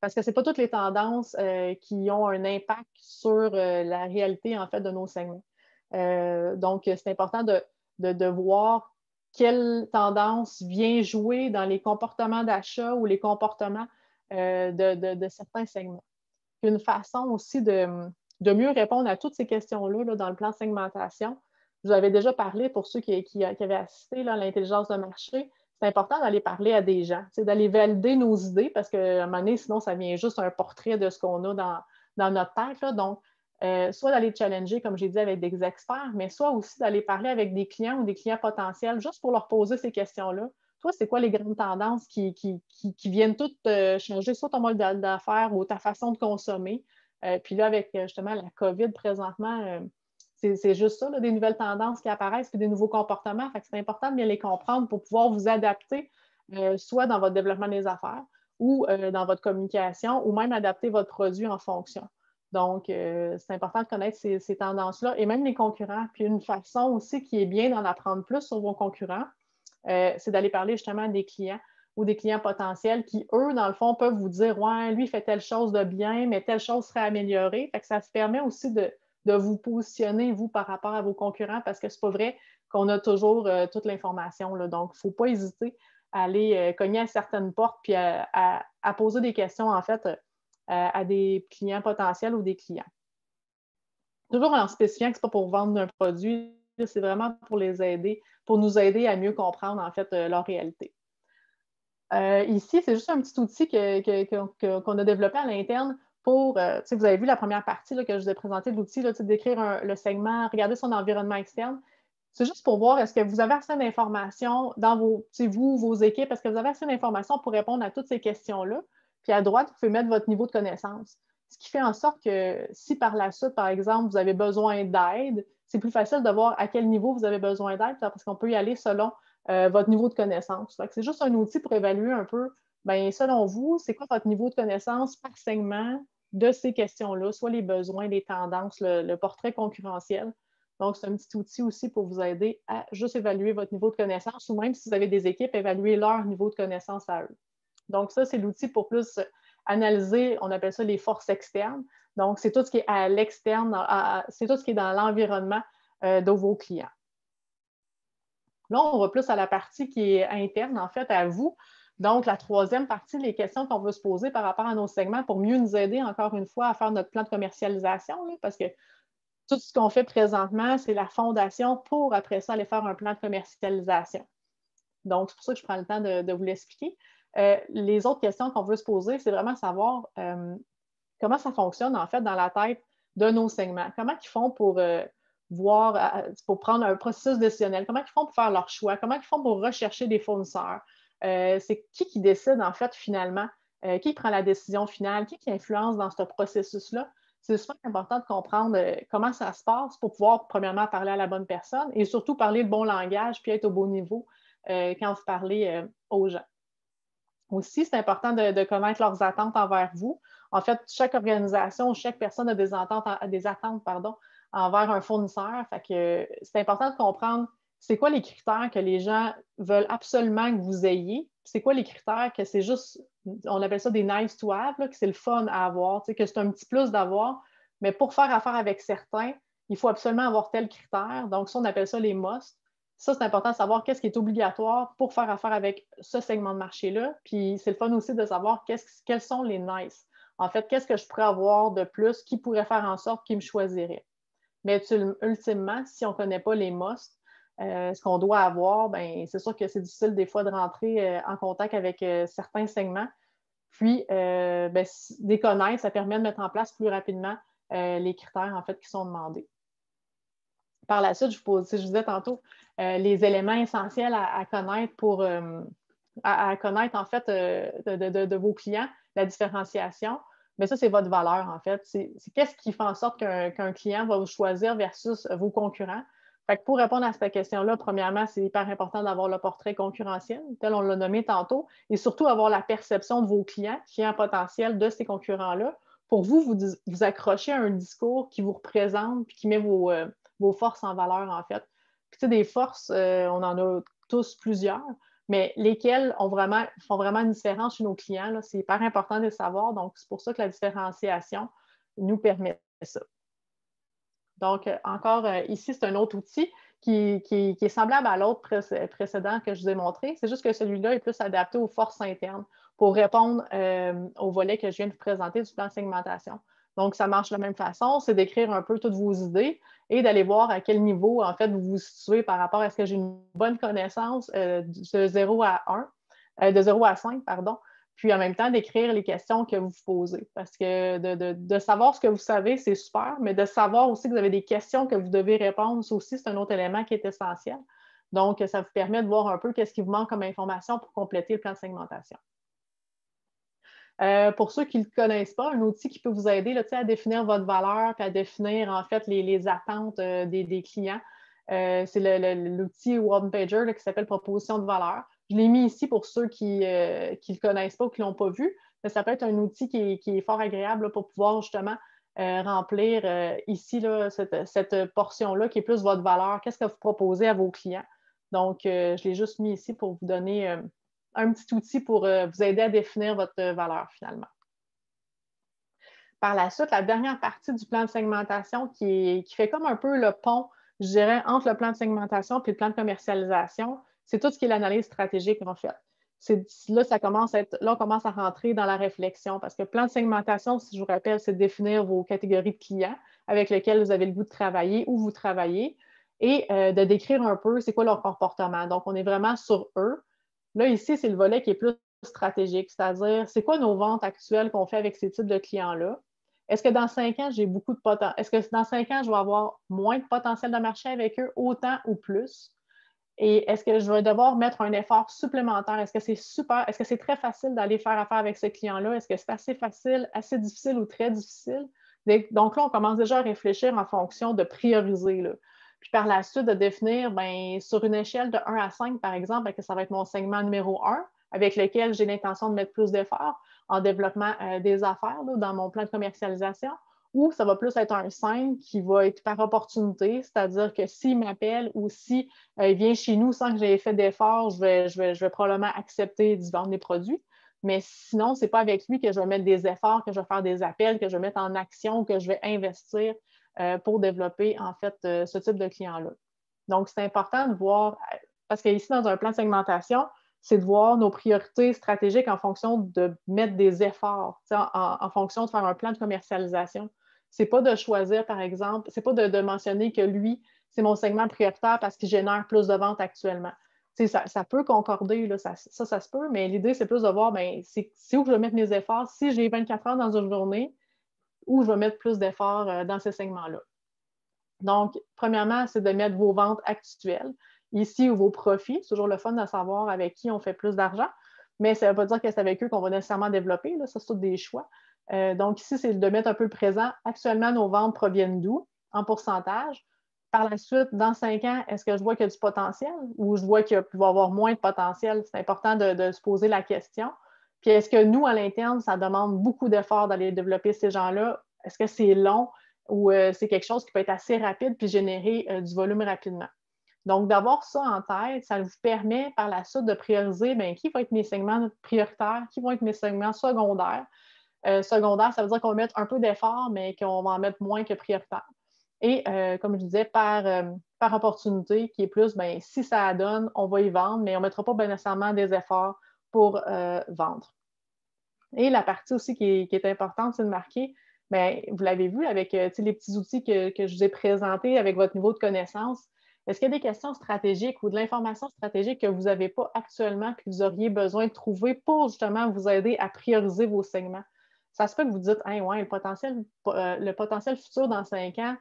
S3: parce que ce n'est pas toutes les tendances qui ont un impact sur la réalité, en fait, de nos segments. Donc, c'est important de voir quelle tendance vient jouer dans les comportements d'achat ou les comportements de certains segments. Une façon aussi de mieux répondre à toutes ces questions-là là, dans le plan de segmentation, je vous avais déjà parlé pour ceux qui avaient assisté là, à l'intelligence de marché, c'est important d'aller parler à des gens, d'aller valider nos idées parce qu'à un moment donné, sinon, ça vient juste un portrait de ce qu'on a dans notre tête. Là. Donc, soit d'aller challenger, comme j'ai dit, avec des experts, mais soit aussi d'aller parler avec des clients ou des clients potentiels juste pour leur poser ces questions-là. Toi, c'est quoi les grandes tendances qui viennent toutes changer soit ton mode d'affaires ou ta façon de consommer? Puis là, avec justement la COVID présentement, c'est juste ça, là, des nouvelles tendances qui apparaissent et des nouveaux comportements. Fait que c'est important de bien les comprendre pour pouvoir vous adapter, soit dans votre développement des affaires ou dans votre communication, ou même adapter votre produit en fonction. Donc, c'est important de connaître ces tendances-là et même les concurrents. Puis une façon aussi qui est bien d'en apprendre plus sur vos concurrents, c'est d'aller parler justement à des clients ou des clients potentiels qui, eux, dans le fond, peuvent vous dire « Ouais, lui, il fait telle chose de bien, mais telle chose serait améliorée. » Fait que ça se permet aussi de vous positionner, vous, par rapport à vos concurrents, parce que c'est pas vrai qu'on a toujours toute l'information. Là. Donc, il ne faut pas hésiter à aller cogner à certaines portes puis à poser des questions, en fait, à des clients potentiels ou des clients. Toujours en spécifiant que ce n'est pas pour vendre un produit, c'est vraiment pour les aider, pour nous aider à mieux comprendre, en fait, leur réalité. Ici, c'est juste un petit outil qu'on a développé à l'interne pour, vous avez vu la première partie là, que je vous ai présentée de l'outil, d'écrire le segment, regarder son environnement externe. C'est juste pour voir, est-ce que vous avez assez d'informations dans vos équipes, est-ce que vous avez assez d'informations pour répondre à toutes ces questions-là? Puis à droite, vous pouvez mettre votre niveau de connaissance. Ce qui fait en sorte que si par la suite, par exemple, vous avez besoin d'aide, c'est plus facile de voir à quel niveau vous avez besoin d'aide parce qu'on peut y aller selon votre niveau de connaissance. C'est juste un outil pour évaluer un peu, bien, selon vous, c'est quoi votre niveau de connaissance par segment de ces questions-là, soit les besoins, les tendances, le portrait concurrentiel. Donc, c'est un petit outil aussi pour vous aider à juste évaluer votre niveau de connaissance ou même si vous avez des équipes, évaluer leur niveau de connaissance à eux. Donc, ça, c'est l'outil pour plus analyser, on appelle ça les forces externes. Donc, c'est tout ce qui est à l'externe, c'est tout ce qui est dans l'environnement de vos clients. Là, on va plus à la partie qui est interne, en fait, à vous. Donc, la troisième partie, les questions qu'on veut se poser par rapport à nos segments pour mieux nous aider, encore une fois, à faire notre plan de commercialisation, là, parce que tout ce qu'on fait présentement, c'est la fondation pour, après ça, aller faire un plan de commercialisation. Donc, c'est pour ça que je prends le temps de vous l'expliquer. Les autres questions qu'on veut se poser, c'est vraiment savoir comment ça fonctionne, en fait, dans la tête de nos segments. Comment ils font pour pour prendre un processus décisionnel? Comment ils font pour faire leur choix? Comment ils font pour rechercher des fournisseurs? C'est qui décide, en fait, finalement? Qui prend la décision finale? Qui influence dans ce processus-là? C'est super important de comprendre comment ça se passe pour pouvoir, premièrement, parler à la bonne personne et surtout parler le bon langage puis être au bon niveau quand vous parlez aux gens. Aussi, c'est important de connaître leurs attentes envers vous. En fait, chaque organisation, chaque personne a des attentes envers un fournisseur. Fait que c'est important de comprendre c'est quoi les critères que les gens veulent absolument que vous ayez. C'est quoi les critères que c'est juste, on appelle ça des nice to have, là, que c'est le fun à avoir, que c'est un petit plus d'avoir. Mais pour faire affaire avec certains, il faut absolument avoir tel critère. Donc, ça, on appelle ça les must. Ça, c'est important de savoir qu'est-ce qui est obligatoire pour faire affaire avec ce segment de marché-là. Puis, c'est le fun aussi de savoir quels sont les nice. En fait, qu'est-ce que je pourrais avoir de plus qui pourrait faire en sorte qu'ils me choisiraient. Mais ultimement, si on ne connaît pas les must, ce qu'on doit avoir, ben, c'est sûr que c'est difficile des fois de rentrer en contact avec certains segments. Puis, les connaître, ça permet de mettre en place plus rapidement les critères en fait, qui sont demandés. Par la suite, je disais tantôt, les éléments essentiels à connaître pour à connaître en fait de vos clients, la différenciation. Mais ça, c'est votre valeur en fait. C'est qu'est-ce qui fait en sorte qu'un client va vous choisir versus vos concurrents. Fait que pour répondre à cette question-là, premièrement, c'est hyper important d'avoir le portrait concurrentiel, tel on l'a nommé tantôt, et surtout avoir la perception de vos clients potentiels de ces concurrents-là, pour vous accrocher à un discours qui vous représente puis qui met vos forces en valeur, en fait. Puis, tu sais, des forces, on en a tous plusieurs, mais lesquelles font vraiment une différence chez nos clients, c'est hyper important de le savoir. Donc, c'est pour ça que la différenciation nous permet ça. Donc, encore ici, c'est un autre outil qui est semblable à l'autre précédent que je vous ai montré. C'est juste que celui-là est plus adapté aux forces internes pour répondre au volet que je viens de vous présenter du plan de segmentation. Donc, ça marche de la même façon, c'est d'écrire un peu toutes vos idées et d'aller voir à quel niveau, en fait, vous vous situez par rapport à est-ce que j'ai une bonne connaissance de 0 à 1, de 0 à 5, pardon, puis en même temps d'écrire les questions que vous vous posez. Parce que de savoir ce que vous savez, c'est super, mais de savoir aussi que vous avez des questions que vous devez répondre, ça aussi, c'est un autre élément qui est essentiel. Donc, ça vous permet de voir un peu qu'est-ce qui vous manque comme information pour compléter le plan de segmentation. Pour ceux qui ne le connaissent pas, un outil qui peut vous aider là, à définir votre valeur et à définir en fait les attentes des clients, c'est l'outil One Pager qui s'appelle Proposition de valeur. Je l'ai mis ici pour ceux qui ne le connaissent pas ou qui ne l'ont pas vu, mais ça peut être un outil qui est fort agréable là, pour pouvoir justement remplir ici là, cette portion-là qui est plus votre valeur. Qu'est-ce que vous proposez à vos clients? Donc, je l'ai juste mis ici pour vous donner un petit outil pour vous aider à définir votre valeur finalement. Par la suite, la dernière partie du plan de segmentation qui fait comme un peu le pont, je dirais, entre le plan de segmentation et le plan de commercialisation, c'est tout ce qui est l'analyse stratégique en fait. Là, on commence à rentrer dans la réflexion parce que le plan de segmentation, si je vous rappelle, c'est de définir vos catégories de clients avec lesquels vous avez le goût de travailler, où vous travaillez, et de décrire un peu c'est quoi leur comportement. Donc, on est vraiment sur eux. Là, ici, c'est le volet qui est plus stratégique, c'est-à-dire c'est quoi nos ventes actuelles qu'on fait avec ces types de clients-là? Est-ce que dans 5 ans, j'ai beaucoup de potentiel? Est-ce que dans 5 ans, je vais avoir moins de potentiel de marché avec eux, autant ou plus? Et est-ce que je vais devoir mettre un effort supplémentaire? Est-ce que c'est super? Est-ce que c'est très facile d'aller faire affaire avec ce client-là? Est-ce que c'est assez facile, assez difficile ou très difficile? Donc là, on commence déjà à réfléchir en fonction de prioriser. Là. Puis par la suite, de définir sur une échelle de 1 à 5, par exemple, que ça va être mon segment numéro 1, avec lequel j'ai l'intention de mettre plus d'efforts en développement des affaires là, dans mon plan de commercialisation, ou ça va plus être un 5 qui va être par opportunité, c'est-à-dire que s'il m'appelle ou si il vient chez nous sans que j'aie fait d'efforts, je vais probablement accepter d'y vendre des produits. Mais sinon, ce n'est pas avec lui que je vais mettre des efforts, que je vais faire des appels, que je vais mettre en action, que je vais investir pour développer en fait ce type de client-là. Donc, c'est important de voir, parce qu'ici, dans un plan de segmentation, c'est de voir nos priorités stratégiques en fonction de mettre des efforts, en fonction de faire un plan de commercialisation. Ce n'est pas de choisir, par exemple, ce n'est pas de mentionner que lui, c'est mon segment prioritaire parce qu'il génère plus de ventes actuellement. Ça peut concorder, là, ça se peut, mais l'idée, c'est plus de voir, c'est où je vais mettre mes efforts. Si j'ai 24 heures dans une journée, où je vais mettre plus d'efforts dans ces segments-là. Donc, premièrement, c'est de mettre vos ventes actuelles ici ou vos profits. C'est toujours le fun de savoir avec qui on fait plus d'argent, mais ça ne veut pas dire que c'est avec eux qu'on va nécessairement développer. Là, ça, c'est tous des choix. Donc, ici, c'est de mettre un peu le présent. Actuellement, nos ventes proviennent d'où en pourcentage? Par la suite, dans 5 ans, est-ce que je vois qu'il y a du potentiel ou je vois qu'il va y avoir moins de potentiel? C'est important de se poser la question. Puis, est-ce que nous, à l'interne, ça demande beaucoup d'efforts d'aller développer ces gens-là? Est-ce que c'est long ou c'est quelque chose qui peut être assez rapide puis générer du volume rapidement? Donc, d'avoir ça en tête, ça vous permet par la suite de prioriser qui va être mes segments prioritaires, qui vont être mes segments secondaires. Secondaire, ça veut dire qu'on va mettre un peu d'effort, mais qu'on va en mettre moins que prioritaire. Et comme je disais, par opportunité, qui est plus, si ça donne, on va y vendre, mais on ne mettra pas nécessairement des efforts pour vendre. Et la partie aussi qui est importante, c'est de marquer, vous l'avez vu avec les petits outils que je vous ai présentés avec votre niveau de connaissance. Est-ce qu'il y a des questions stratégiques ou de l'information stratégique que vous n'avez pas actuellement et que vous auriez besoin de trouver pour justement vous aider à prioriser vos segments? Ça se peut que vous dites, hey, ouais, le potentiel futur dans 5 ans,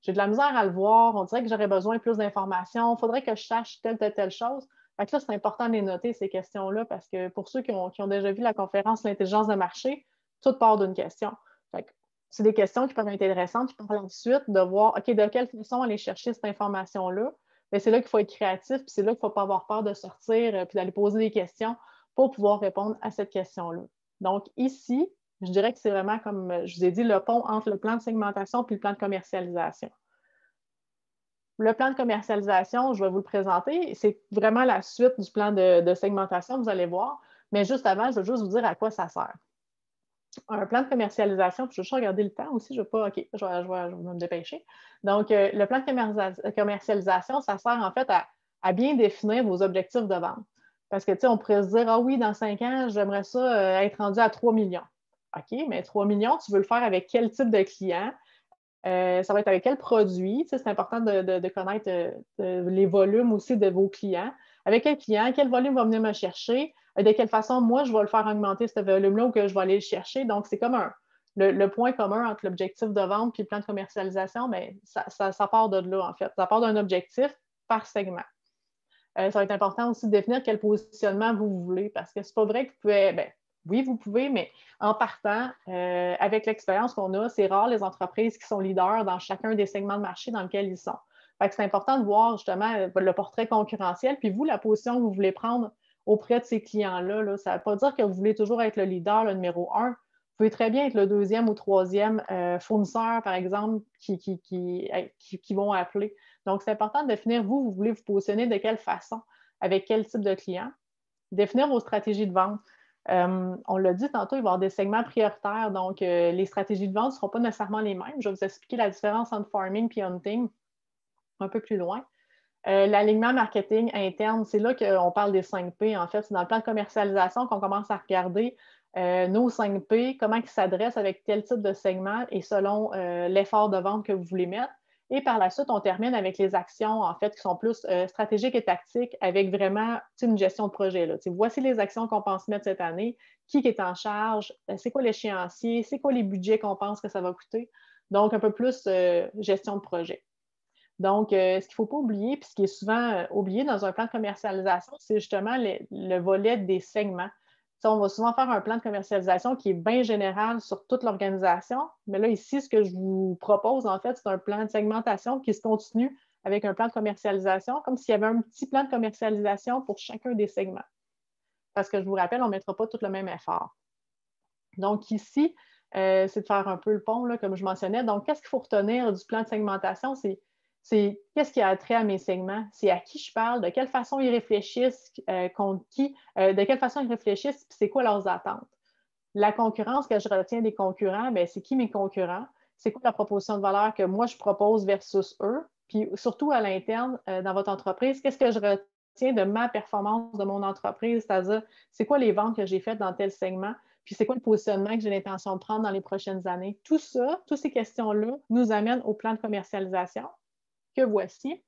S3: j'ai de la misère à le voir, on dirait que j'aurais besoin de plus d'informations, il faudrait que je sache telle chose. Fait que là, c'est important de les noter, ces questions-là, parce que pour ceux qui ont déjà vu la conférence L'intelligence de marché, tout part d'une question. Fait que c'est des questions qui peuvent être intéressantes. Puis par la suite, de voir, OK, de quelle façon aller chercher cette information-là. Bien, c'est là qu'il faut être créatif, puis c'est là qu'il ne faut pas avoir peur de sortir, puis d'aller poser des questions pour pouvoir répondre à cette question-là. Donc ici, je dirais que c'est vraiment, comme je vous ai dit, le pont entre le plan de segmentation et le plan de commercialisation. Le plan de commercialisation, je vais vous le présenter. C'est vraiment la suite du plan de segmentation, vous allez voir. Mais juste avant, je veux juste vous dire à quoi ça sert. Un plan de commercialisation, puis je vais juste regarder le temps aussi, je ne vais pas, OK, je vais me dépêcher. Donc, le plan de commercialisation, ça sert en fait à bien définir vos objectifs de vente. Parce que, tu sais, on pourrait se dire, ah oui, dans 5 ans, j'aimerais ça être rendu à 3 millions. OK, mais 3 millions, tu veux le faire avec quel type de client? Ça va être avec quel produit? Tu sais, c'est important de connaître les volumes aussi de vos clients. Avec quel client, quel volume va venir me chercher? De quelle façon, moi, je vais le faire augmenter ce volume-là ou que je vais aller le chercher. Donc, c'est comme le point commun entre l'objectif de vente et le plan de commercialisation, bien, ça part de là, en fait. Ça part d'un objectif par segment. Ça va être important aussi de définir quel positionnement vous voulez, parce que c'est pas vrai que vous pouvez, bien, oui, vous pouvez, mais en partant, avec l'expérience qu'on a, c'est rare les entreprises qui sont leaders dans chacun des segments de marché dans lesquels ils sont. Fait que c'est important de voir justement le portrait concurrentiel, puis vous, la position que vous voulez prendre auprès de ces clients-là. Là, ça ne veut pas dire que vous voulez toujours être le leader, le numéro 1. Vous pouvez très bien être le deuxième ou troisième fournisseur, par exemple, qui vont appeler. Donc, c'est important de définir, vous voulez vous positionner de quelle façon, avec quel type de client. Définir vos stratégies de vente. On l'a dit tantôt, il va y avoir des segments prioritaires, donc les stratégies de vente ne seront pas nécessairement les mêmes. Je vais vous expliquer la différence entre farming et hunting un peu plus loin. L'alignement marketing interne, c'est là qu'on parle des 5 P. En fait, c'est dans le plan de commercialisation qu'on commence à regarder nos 5 P, comment ils s'adressent avec tel type de segment et selon l'effort de vente que vous voulez mettre. Et par la suite, on termine avec les actions, en fait, qui sont plus stratégiques et tactiques, avec vraiment une gestion de projet. Là. Voici les actions qu'on pense mettre cette année, qui est en charge, c'est quoi l'échéancier, c'est quoi les budgets qu'on pense que ça va coûter. Donc, un peu plus gestion de projet. Donc, ce qu'il ne faut pas oublier, puis ce qui est souvent oublié dans un plan de commercialisation, c'est justement le volet des segments. T'sais, on va souvent faire un plan de commercialisation qui est bien général sur toute l'organisation, mais là, ici, ce que je vous propose, en fait, c'est un plan de segmentation qui se continue avec un plan de commercialisation, comme s'il y avait un petit plan de commercialisation pour chacun des segments. Parce que je vous rappelle, on ne mettra pas tout le même effort. Donc, ici, c'est de faire un peu le pont, là, comme je mentionnais. Donc, qu'est-ce qu'il faut retenir du plan de segmentation? C'est qu'est-ce qui a trait à mes segments, c'est à qui je parle, de quelle façon ils réfléchissent, contre qui, de quelle façon ils réfléchissent, puis c'est quoi leurs attentes. La concurrence que je retiens des concurrents, bien, c'est qui mes concurrents, c'est quoi la proposition de valeur que moi je propose versus eux, puis surtout à l'interne dans votre entreprise, qu'est-ce que je retiens de ma performance de mon entreprise, c'est-à-dire c'est quoi les ventes que j'ai faites dans tel segment, puis c'est quoi le positionnement que j'ai l'intention de prendre dans les prochaines années. Tout ça, toutes ces questions-là nous amènent au plan de commercialisation que voici,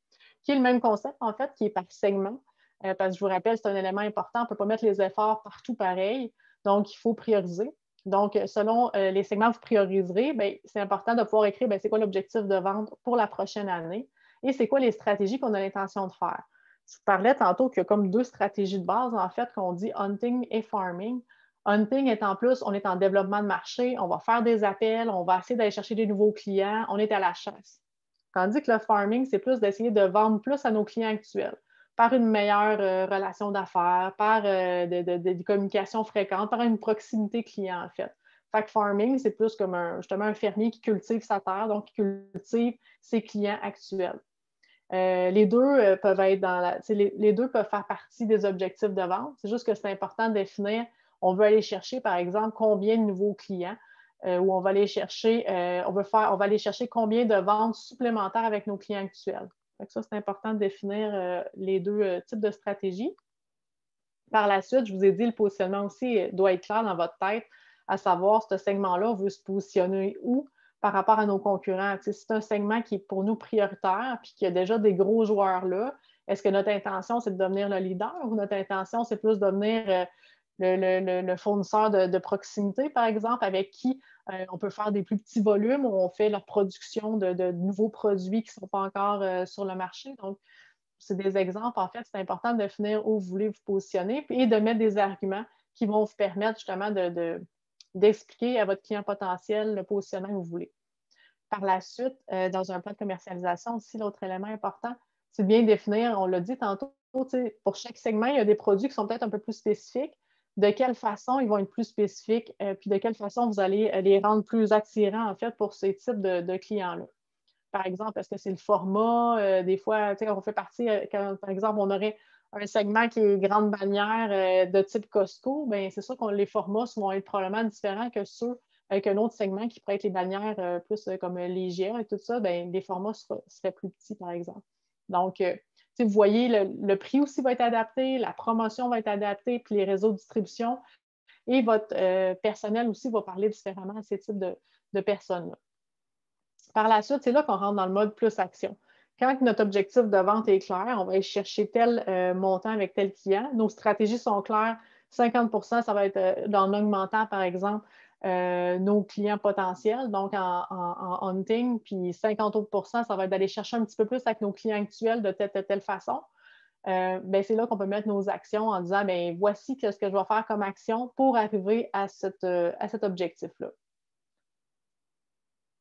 S3: qui est le même concept, en fait, qui est par segment. Parce que je vous rappelle, c'est un élément important. On ne peut pas mettre les efforts partout pareil. Donc, il faut prioriser. Donc, selon les segments que vous prioriserez, bien, c'est important de pouvoir écrire bien, c'est quoi l'objectif de vente pour la prochaine année et c'est quoi les stratégies qu'on a l'intention de faire. Je vous parlais tantôt qu'il y a comme 2 stratégies de base, en fait, qu'on dit hunting et farming. Hunting est en plus, on est en développement de marché, on va faire des appels, on va essayer d'aller chercher des nouveaux clients, on est à la chasse. Tandis que le farming, c'est plus d'essayer de vendre plus à nos clients actuels par une meilleure relation d'affaires, par des communications fréquentes, par une proximité client, en fait. Fait que farming, c'est plus comme justement un fermier qui cultive sa terre, donc qui cultive ses clients actuels. Les deux peuvent être les deux peuvent faire partie des objectifs de vente. C'est juste que c'est important de définir, on veut aller chercher, par exemple, combien de nouveaux clients. Où on va aller chercher, on va aller chercher combien de ventes supplémentaires avec nos clients actuels. Donc ça, c'est important de définir les 2 types de stratégies. Par la suite, je vous ai dit, le positionnement aussi doit être clair dans votre tête, à savoir, ce segment-là, on veut se positionner où par rapport à nos concurrents. Si c'est un segment qui est pour nous prioritaire puis qu'il y a déjà des gros joueurs là, est-ce que notre intention, c'est de devenir le leader ou notre intention, c'est plus de devenir le fournisseur de proximité, par exemple, avec qui on peut faire des plus petits volumes où on fait leur production de nouveaux produits qui ne sont pas encore sur le marché. Donc, c'est des exemples. En fait, c'est important de définir où vous voulez vous positionner et de mettre des arguments qui vont vous permettre justement d'expliquer à votre client potentiel le positionnement que vous voulez. Par la suite, dans un plan de commercialisation aussi, l'autre élément important, c'est de bien définir, on l'a dit tantôt, pour chaque segment, il y a des produits qui sont peut-être un peu plus spécifiques. De quelle façon ils vont être plus spécifiques, puis de quelle façon vous allez les rendre plus attirants, en fait, pour ces types de clients-là. Par exemple, est-ce que c'est le format? Des fois, quand on fait partie, par exemple, on aurait un segment qui est grande bannière de type Costco, bien, c'est sûr que les formats vont être probablement différents que ceux avec un autre segment qui pourrait être les bannières plus comme l'IGA et tout ça, bien, les formats seraient plus petits, par exemple. Donc, vous voyez, le prix aussi va être adapté, la promotion va être adaptée, puis les réseaux de distribution et votre personnel aussi va parler différemment à ces types de personnes-là. Par la suite, c'est là qu'on rentre dans le mode plus action. Quand notre objectif de vente est clair, on va aller chercher tel montant avec tel client. Nos stratégies sont claires. 50 % ça va être en augmentant, par exemple, nos clients potentiels, donc en hunting, puis 50 autres %, ça va être d'aller chercher un petit peu plus avec nos clients actuels de telle façon. Ben, c'est là qu'on peut mettre nos actions en disant, ben, voici ce que je vais faire comme action pour arriver à cet objectif-là.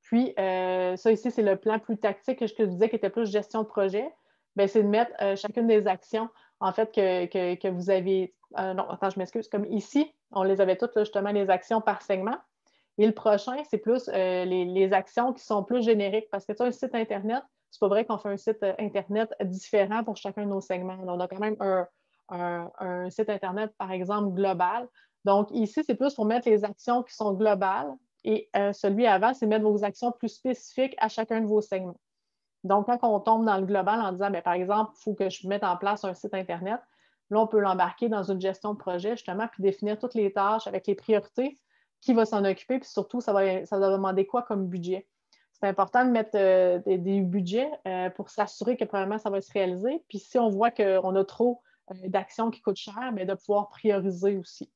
S3: Puis, ça ici, c'est le plan plus tactique que je te disais qui était plus gestion de projet. Bien, c'est de mettre chacune des actions, en fait, que vous avez. Non, attends, je m'excuse. Comme ici, on les avait toutes, là, justement, les actions par segment. Et le prochain, c'est plus les actions qui sont plus génériques. Parce que tu as un site Internet, c'est pas vrai qu'on fait un site Internet différent pour chacun de nos segments. On a quand même un site Internet, par exemple, global. Donc, ici, c'est plus pour mettre les actions qui sont globales. Et celui avant, c'est mettre vos actions plus spécifiques à chacun de vos segments. Donc, quand on tombe dans le global en disant, bien, par exemple, il faut que je mette en place un site Internet, là, on peut l'embarquer dans une gestion de projet, justement, puis définir toutes les tâches avec les priorités, qui va s'en occuper, puis surtout, ça va demander quoi comme budget. C'est important de mettre des budgets pour s'assurer que, probablement, ça va se réaliser. Puis, si on voit qu'on a trop d'actions qui coûtent cher, bien, de pouvoir prioriser aussi.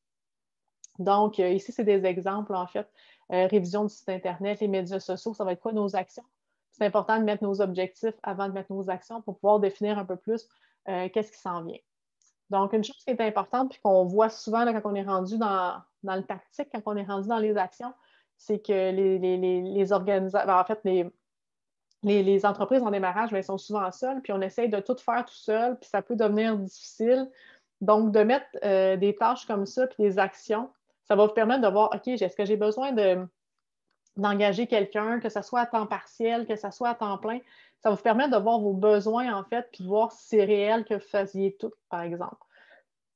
S3: Donc, ici, c'est des exemples, en fait. Révision du site Internet, les médias sociaux, ça va être quoi nos actions? C'est important de mettre nos objectifs avant de mettre nos actions pour pouvoir définir un peu plus qu'est-ce qui s'en vient. Donc, une chose qui est importante puis qu'on voit souvent là, quand on est rendu dans le tactique, quand on est rendu dans les actions, c'est que les organisateurs, en fait, les entreprises en démarrage, bien, sont souvent seules, puis on essaye de tout faire tout seul, puis ça peut devenir difficile. Donc, de mettre des tâches comme ça, puis des actions, ça va vous permettre de voir, OK, est-ce que j'ai besoin d'engager quelqu'un, que ce soit à temps partiel, que ce soit à temps plein. Ça va vous permettre de voir vos besoins, en fait, puis de voir si c'est réel que vous fassiez tout, par exemple.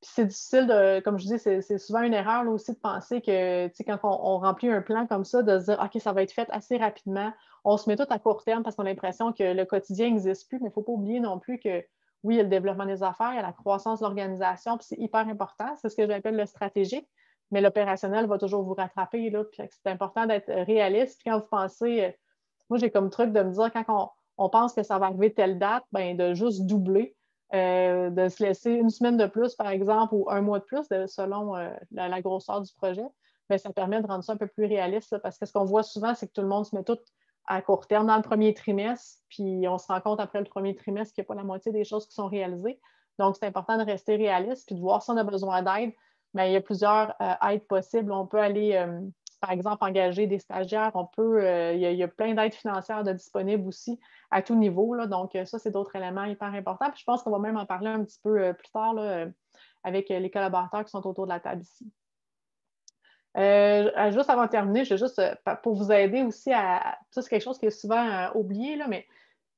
S3: Puis c'est difficile comme je dis, c'est souvent une erreur là, aussi de penser que, tu sais, quand on remplit un plan comme ça, de se dire, OK, ça va être fait assez rapidement. On se met tout à court terme parce qu'on a l'impression que le quotidien n'existe plus, mais il ne faut pas oublier non plus que, oui, il y a le développement des affaires, il y a la croissance de l'organisation, puis c'est hyper important. C'est ce que j'appelle le stratégique, mais l'opérationnel va toujours vous rattraper, là, puis c'est important d'être réaliste. Puis quand vous pensez, moi, j'ai comme truc de me dire, quand on pense que ça va arriver telle date, bien, de juste doubler. De se laisser une semaine de plus, par exemple, ou un mois de plus, selon la grosseur du projet, bien, ça permet de rendre ça un peu plus réaliste, là, parce que ce qu'on voit souvent, c'est que tout le monde se met tout à court terme dans le premier trimestre, puis on se rend compte après le premier trimestre qu'il n'y a pas la moitié des choses qui sont réalisées. Donc, c'est important de rester réaliste, puis de voir si on a besoin d'aide. Mais il y a plusieurs aides possibles. On peut aller, par exemple, engager des stagiaires. Il y a plein d'aides financières disponibles aussi à tout niveau. Là. Donc, ça, c'est d'autres éléments hyper importants. Puis je pense qu'on va même en parler un petit peu plus tard là, avec les collaborateurs qui sont autour de la table ici. Juste avant de terminer, je vais juste, pour vous aider aussi ça, c'est quelque chose qui est souvent oublié, là, mais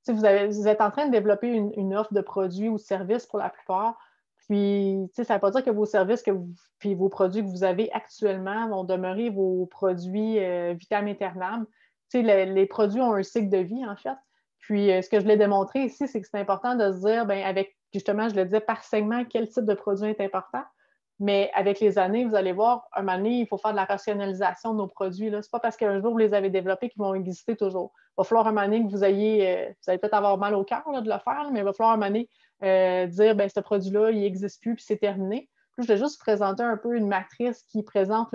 S3: vous êtes en train de développer une offre de produits ou de services pour la plupart. Puis, ça ne veut pas dire que vos services puis vos produits que vous avez actuellement vont demeurer vos produits vitam aeternam. Les produits ont un cycle de vie, en fait. Puis, ce que je voulais démontrer ici, c'est que c'est important de se dire, bien, avec, justement, je le disais, par segment, quel type de produit est important. Mais avec les années, vous allez voir, un moment donné, il faut faire de la rationalisation de nos produits. Ce n'est pas parce qu'un jour, vous les avez développés qu'ils vont exister toujours. Il va falloir un moment donné que vous allez peut-être avoir mal au cœur de le faire, mais il va falloir un moment donné dire, bien, ce produit-là, il n'existe plus, puis c'est terminé. Puis, je vais juste vous présenter un peu une matrice qui présente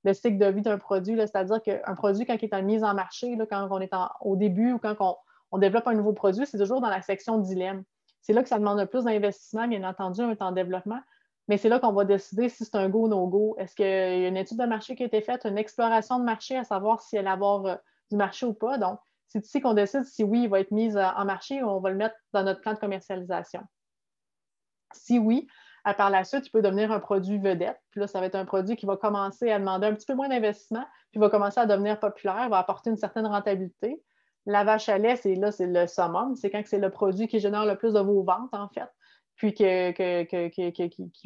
S3: le cycle de vie d'un produit, c'est-à-dire qu'un produit, quand il est en mise en marché, là, quand on est au début ou quand on développe un nouveau produit, c'est toujours dans la section dilemme. C'est là que ça demande le plus d'investissement, bien entendu, on est en développement. Mais c'est là qu'on va décider si c'est un go ou no-go. Est-ce qu'il y a une étude de marché qui a été faite, une exploration de marché à savoir s'il allait avoir du marché ou pas. Donc, c'est ici qu'on décide si oui, il va être mis en marché ou on va le mettre dans notre plan de commercialisation. Si oui, par la suite, il peut devenir un produit vedette. Puis là, ça va être un produit qui va commencer à demander un petit peu moins d'investissement, puis va commencer à devenir populaire, va apporter une certaine rentabilité. La vache à lait, c'est le summum. C'est quand c'est le produit qui génère le plus de vos ventes, en fait, puis qui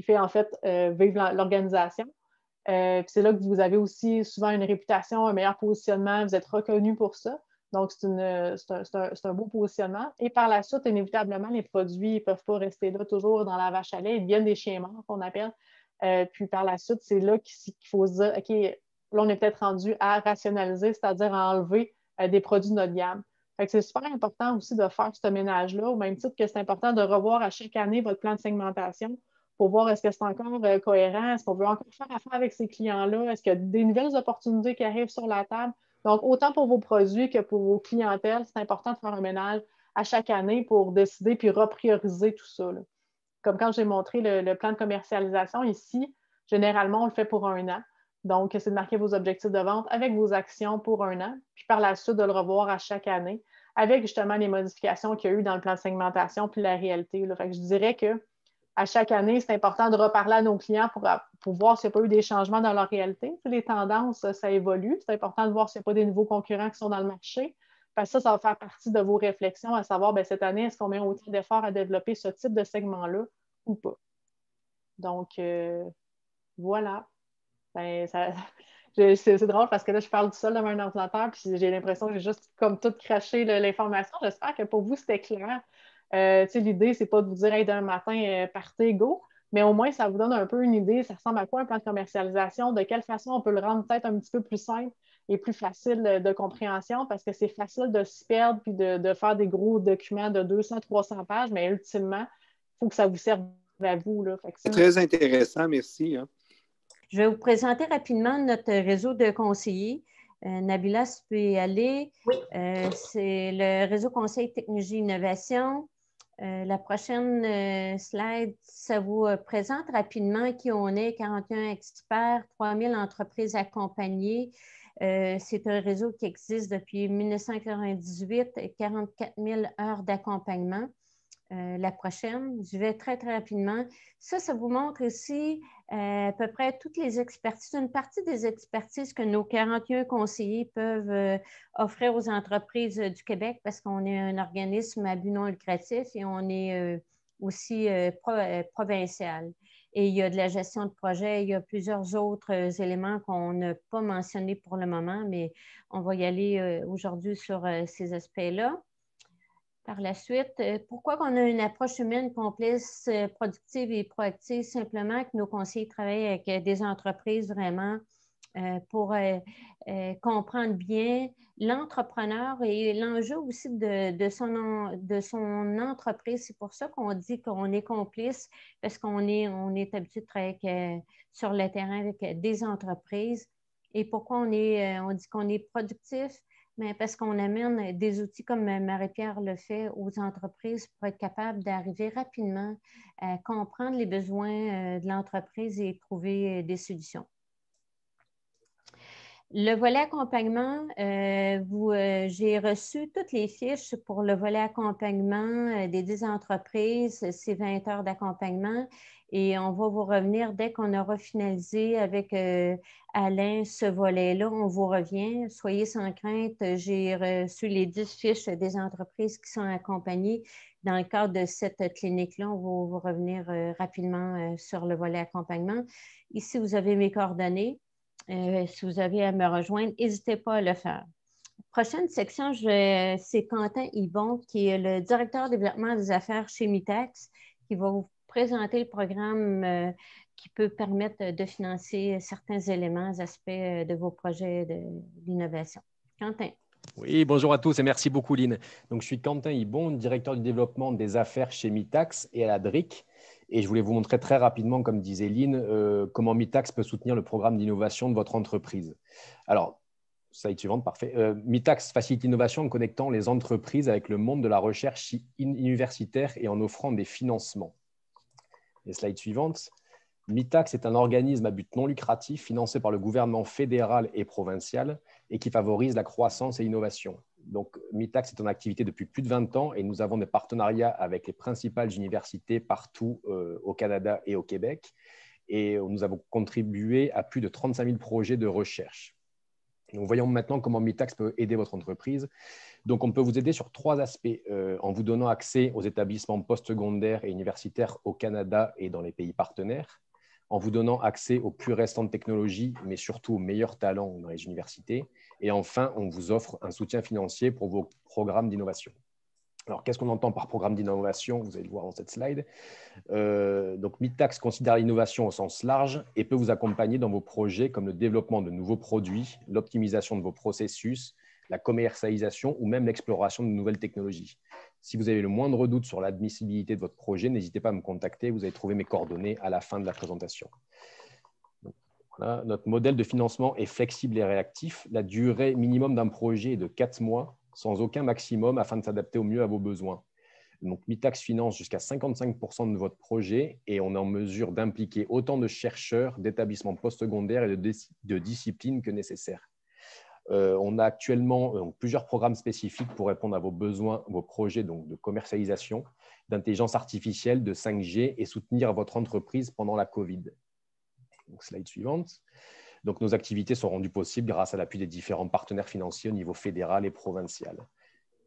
S3: fait, en fait, vivre l'organisation. Puis c'est là que vous avez aussi souvent une réputation, un meilleur positionnement, vous êtes reconnu pour ça. Donc, c'est un beau positionnement. Et par la suite, inévitablement, les produits ne peuvent pas rester là toujours dans la vache à lait. Ils deviennent des chiens morts, qu'on appelle. Puis par la suite, c'est là qu'il faut se dire, OK, là, on est peut-être rendu à rationaliser, c'est-à-dire à enlever des produits de notre gamme. Fait que c'est super important aussi de faire ce ménage-là, au même titre que c'est important de revoir à chaque année votre plan de segmentation pour voir est-ce que c'est encore cohérent, est-ce qu'on veut encore faire affaire avec ces clients-là, est-ce qu'il y a des nouvelles opportunités qui arrivent sur la table. Donc, autant pour vos produits que pour vos clientèles, c'est important de faire un ménage à chaque année pour décider puis reprioriser tout ça, là. Comme quand j'ai montré le plan de commercialisation ici, généralement, on le fait pour 1 an. Donc, c'est de marquer vos objectifs de vente avec vos actions pour 1 an, puis par la suite de le revoir à chaque année avec justement les modifications qu'il y a eu dans le plan de segmentation puis la réalité, là. Fait que je dirais que à chaque année, c'est important de reparler à nos clients pour voir s'il n'y a pas eu des changements dans leur réalité. Les tendances, ça évolue. C'est important de voir s'il n'y a pas des nouveaux concurrents qui sont dans le marché. Parce que ça va faire partie de vos réflexions à savoir, bien, cette année, est-ce qu'on met autant d'efforts à développer ce type de segment-là ou pas? Donc, voilà. Ben, c'est drôle parce que là, je parle tout seul devant un ordinateur puis j'ai l'impression que j'ai juste comme tout craché l'information. J'espère que pour vous, c'était clair. L'idée, c'est pas de vous dire hey, d'un matin, partez, go, mais au moins, ça vous donne un peu une idée. Ça ressemble à quoi un plan de commercialisation? De quelle façon on peut le rendre peut-être un petit peu plus simple et plus facile de compréhension parce que c'est facile de se perdre puis de faire des gros documents de 200, 300 pages, mais ultimement, il faut que ça vous serve à vous, là.
S2: C'est très intéressant, merci, hein.
S4: Je vais vous présenter rapidement notre réseau de conseillers. Nabila, si tu peux y aller.
S5: Oui.
S4: C'est le réseau Conseil Technologie Innovation. La prochaine slide, ça vous présente rapidement qui on est, 41 experts, 3000 entreprises accompagnées. C'est un réseau qui existe depuis 1998, 44 000 heures d'accompagnement. La prochaine, je vais très, très rapidement. Ça vous montre ici à peu près toutes les expertises, une partie des expertises que nos 41 conseillers peuvent offrir aux entreprises du Québec parce qu'on est un organisme à but non lucratif et on est aussi provincial. Et il y a de la gestion de projet, il y a plusieurs autres éléments qu'on n'a pas mentionnés pour le moment, mais on va y aller aujourd'hui sur ces aspects-là. Par la suite, pourquoi on a une approche humaine, complice, productive et proactive? Simplement que nos conseillers travaillent avec des entreprises vraiment pour comprendre bien l'entrepreneur et l'enjeu aussi de son entreprise. C'est pour ça qu'on dit qu'on est complice, parce qu'on est habitué de travailler sur le terrain avec des entreprises. Et pourquoi on dit qu'on est productif? Mais parce qu'on amène des outils comme Marie-Pierre le fait aux entreprises pour être capable d'arriver rapidement à comprendre les besoins de l'entreprise et trouver des solutions. Le volet accompagnement, j'ai reçu toutes les fiches pour le volet accompagnement des 10 entreprises, ces 20 heures d'accompagnement. Et on va vous revenir dès qu'on aura finalisé avec Alain ce volet-là. On vous revient. Soyez sans crainte. J'ai reçu les 10 fiches des entreprises qui sont accompagnées. Dans le cadre de cette clinique-là, on va vous revenir rapidement sur le volet accompagnement. Ici, vous avez mes coordonnées. Si vous avez à me rejoindre, n'hésitez pas à le faire. Prochaine section, c'est Quentin Yvon, qui est le directeur développement des affaires chez Mitax, qui va vous présenter le programme qui peut permettre de financer certains éléments, aspects de vos projets d'innovation. Quentin.
S6: Oui, bonjour à tous et merci beaucoup, Lynn. Donc, je suis Quentin Yvon, directeur du développement des affaires chez Mitax et à la DRIC. Et je voulais vous montrer très rapidement, comme disait Lynn, comment Mitax peut soutenir le programme d'innovation de votre entreprise. Alors, slide suivante, parfait. Mitax facilite l'innovation en connectant les entreprises avec le monde de la recherche universitaire et en offrant des financements. Et slide suivante. Mitacs est un organisme à but non lucratif financé par le gouvernement fédéral et provincial et qui favorise la croissance et l'innovation. Donc, Mitacs est en activité depuis plus de 20 ans et nous avons des partenariats avec les principales universités partout au Canada et au Québec. Et nous avons contribué à plus de 35 000 projets de recherche. Donc, voyons maintenant comment Mitacs peut aider votre entreprise. Donc, on peut vous aider sur 3 aspects en vous donnant accès aux établissements postsecondaires et universitaires au Canada et dans les pays partenaires, en vous donnant accès aux plus récentes technologies, mais surtout aux meilleurs talents dans les universités. Et enfin, on vous offre un soutien financier pour vos programmes d'innovation. Alors, qu'est-ce qu'on entend par programme d'innovation? Vous allez le voir dans cette slide. Donc, Mitacs considère l'innovation au sens large et peut vous accompagner dans vos projets comme le développement de nouveaux produits, l'optimisation de vos processus, la commercialisation ou même l'exploration de nouvelles technologies. Si vous avez le moindre doute sur l'admissibilité de votre projet, n'hésitez pas à me contacter. Vous allez trouver mes coordonnées à la fin de la présentation. Donc, voilà, notre modèle de financement est flexible et réactif. La durée minimum d'un projet est de 4 mois, sans aucun maximum, afin de s'adapter au mieux à vos besoins. Donc, Mitacs finance jusqu'à 55% de votre projet et on est en mesure d'impliquer autant de chercheurs, d'établissements postsecondaires et de disciplines que nécessaire. On a actuellement plusieurs programmes spécifiques pour répondre à vos besoins, vos projets donc, de commercialisation, d'intelligence artificielle, de 5G et soutenir votre entreprise pendant la COVID. Donc, slide suivante. Donc, nos activités sont rendues possibles grâce à l'appui des différents partenaires financiers au niveau fédéral et provincial.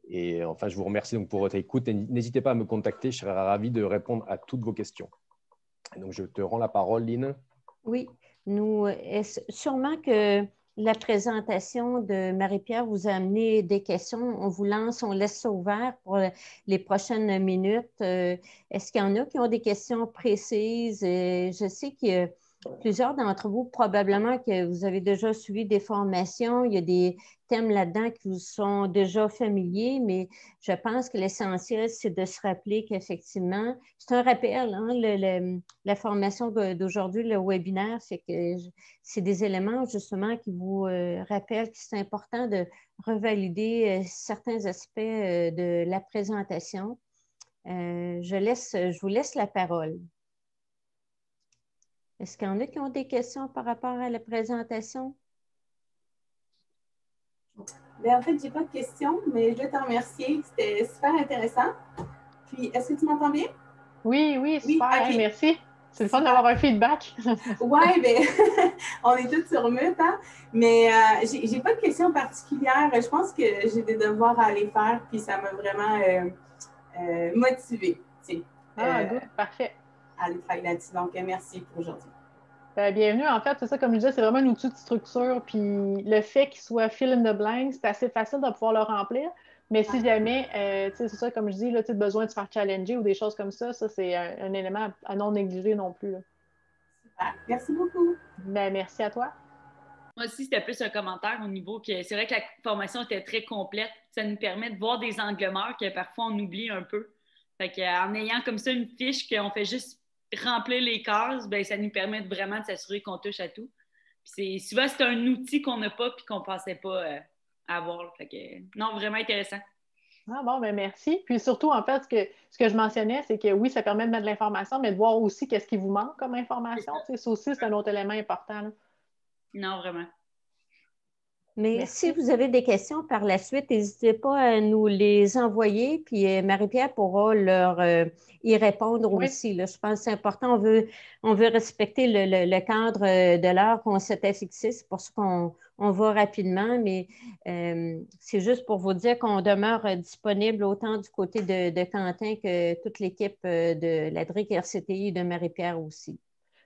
S6: Et enfin, je vous remercie donc pour votre écoute. N'hésitez pas à me contacter, je serai ravi de répondre à toutes vos questions. Et donc, je te rends la parole, Lynn.
S4: Oui, sûrement que la présentation de Marie-Pierre vous a amené des questions. On vous lance, on laisse ça ouvert pour les prochaines minutes. Est-ce qu'il y en a qui ont des questions précises? Je sais qu'il y a plusieurs d'entre vous, probablement que vous avez déjà suivi des formations. Il y a des thèmes là-dedans qui vous sont déjà familiers, mais je pense que l'essentiel, c'est de se rappeler qu'effectivement, c'est un rappel, hein, la formation d'aujourd'hui, le webinaire, c'est des éléments justement qui vous rappellent que c'est important de revalider certains aspects de la présentation. Je vous laisse la parole. Est-ce qu'il y en a qui ont des questions par rapport à la présentation?
S5: Bien, en fait, je n'ai pas de questions, mais je veux te remercier. C'était super intéressant. Puis, est-ce que tu m'entends bien?
S3: Oui, super.
S5: Oui, okay.
S3: Merci. C'est le fun d'avoir un feedback.
S5: Oui, bien, on est tous sur mute, hein? Mais je n'ai pas de questions particulières. Je pense que j'ai des devoirs à aller faire, puis ça m'a vraiment motivée.
S3: Good, parfait.
S5: À aller travailler là-dessus. Donc, merci pour aujourd'hui.
S3: Bienvenue. En fait, c'est ça, comme je disais, c'est vraiment un outil de structure. Puis le fait qu'il soit fill in the blank, c'est assez facile de pouvoir le remplir. Mais si jamais, c'est ça, comme je dis, tu as besoin de se faire challenger ou des choses comme ça, c'est un élément à non négliger non plus. Là.
S5: Super. Merci beaucoup.
S3: Merci à toi.
S7: Moi aussi, c'était plus un commentaire au niveau que c'est vrai que la formation était très complète. Ça nous permet de voir des angles morts que parfois on oublie un peu. Fait qu'en ayant comme ça une fiche qu'on fait juste remplir les cases, ben, ça nous permet vraiment de s'assurer qu'on touche à tout. Puis souvent, c'est un outil qu'on n'a pas et qu'on ne pensait pas avoir. Fait que, non, vraiment intéressant.
S3: Ah bon, ben merci. Puis surtout, en fait, ce que je mentionnais, c'est que oui, ça permet de mettre de l'information, mais de voir aussi qu'est-ce qui vous manque comme information. Ça aussi, c'est un autre élément important. Là.
S7: Non, vraiment.
S4: Mais si vous avez des questions par la suite, n'hésitez pas à nous les envoyer, puis Marie-Pierre pourra leur y répondre aussi. Là. Je pense que c'est important. On veut respecter le cadre de l'heure qu'on s'était fixé. C'est pour ça qu'on va rapidement, mais c'est juste pour vous dire qu'on demeure disponible autant du côté de Quentin que toute l'équipe de la DRIC RCTI et de Marie-Pierre aussi.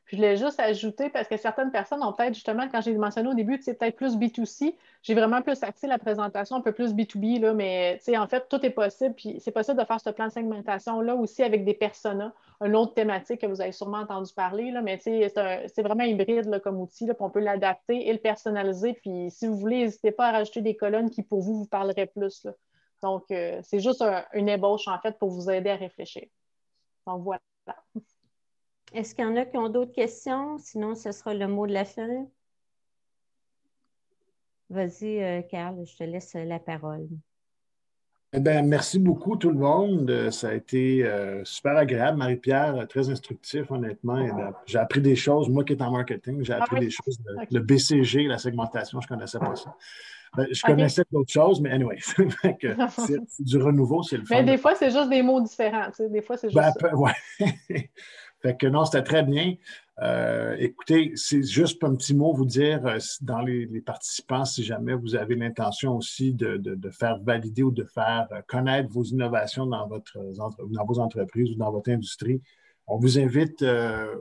S3: Puis je l'ai juste ajouté parce que certaines personnes ont peut-être, justement, quand j'ai mentionné au début, c'est peut-être plus B2C. J'ai vraiment plus axé la présentation un peu plus B2B, là, mais en fait, tout est possible. Puis c'est possible de faire ce plan de segmentation-là aussi avec des personas, une autre thématique que vous avez sûrement entendu parler, là, mais c'est vraiment hybride là, comme outil. Là, puis on peut l'adapter et le personnaliser. Puis si vous voulez, n'hésitez pas à rajouter des colonnes qui, pour vous parleraient plus. Là. Donc, c'est juste une ébauche, en fait, pour vous aider à réfléchir. Donc, voilà.
S4: Est-ce qu'il y en a qui ont d'autres questions? Sinon, ce sera le mot de la fin. Vas-y, Carl, je te laisse la parole.
S1: Eh bien, merci beaucoup tout le monde. Ça a été super agréable. Marie-Pierre, très instructif, honnêtement. J'ai appris des choses. Moi qui est en marketing, j'ai appris des choses. Le BCG, la segmentation, je ne connaissais pas ça. Ben, je connaissais d'autres choses, mais anyway, c'est du renouveau, c'est le fun.
S3: Mais des fois, c'est juste des mots différents. Tu sais, des fois, c'est juste ça.
S1: Ouais. Fait que non, c'était très bien. Écoutez, c'est juste un petit mot vous dire, dans les participants, si jamais vous avez l'intention aussi de faire valider ou de faire connaître vos innovations dans vos entreprises ou dans votre industrie, on vous invite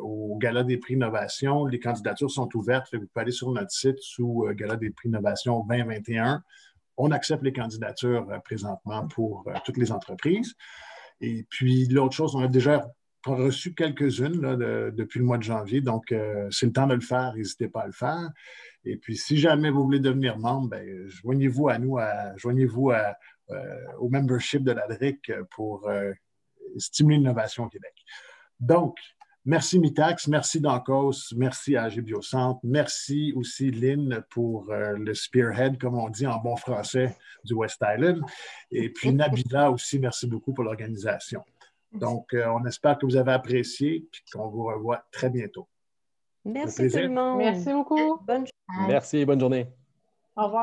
S1: au Gala des prix Innovation. Les candidatures sont ouvertes. Vous pouvez aller sur notre site sous Gala des prix Innovation 2021. On accepte les candidatures présentement pour toutes les entreprises. Et puis, l'autre chose, on a déjà reçu quelques-unes depuis le mois de janvier. Donc, c'est le temps de le faire. N'hésitez pas à le faire. Et puis, si jamais vous voulez devenir membre, ben, joignez-vous à nous, joignez-vous au membership de la DRIC pour stimuler l'innovation au Québec. Donc, merci Mitacs, merci Dankos, merci à AG Biocentre, merci aussi Lynn pour le spearhead, comme on dit en bon français, du West Island. Et puis Nabila aussi, merci beaucoup pour l'organisation. Donc, on espère que vous avez apprécié et qu'on vous revoit très bientôt.
S4: Merci tout le monde.
S3: Merci beaucoup.
S4: Bonne
S6: Merci, bonne journée.
S3: Au revoir.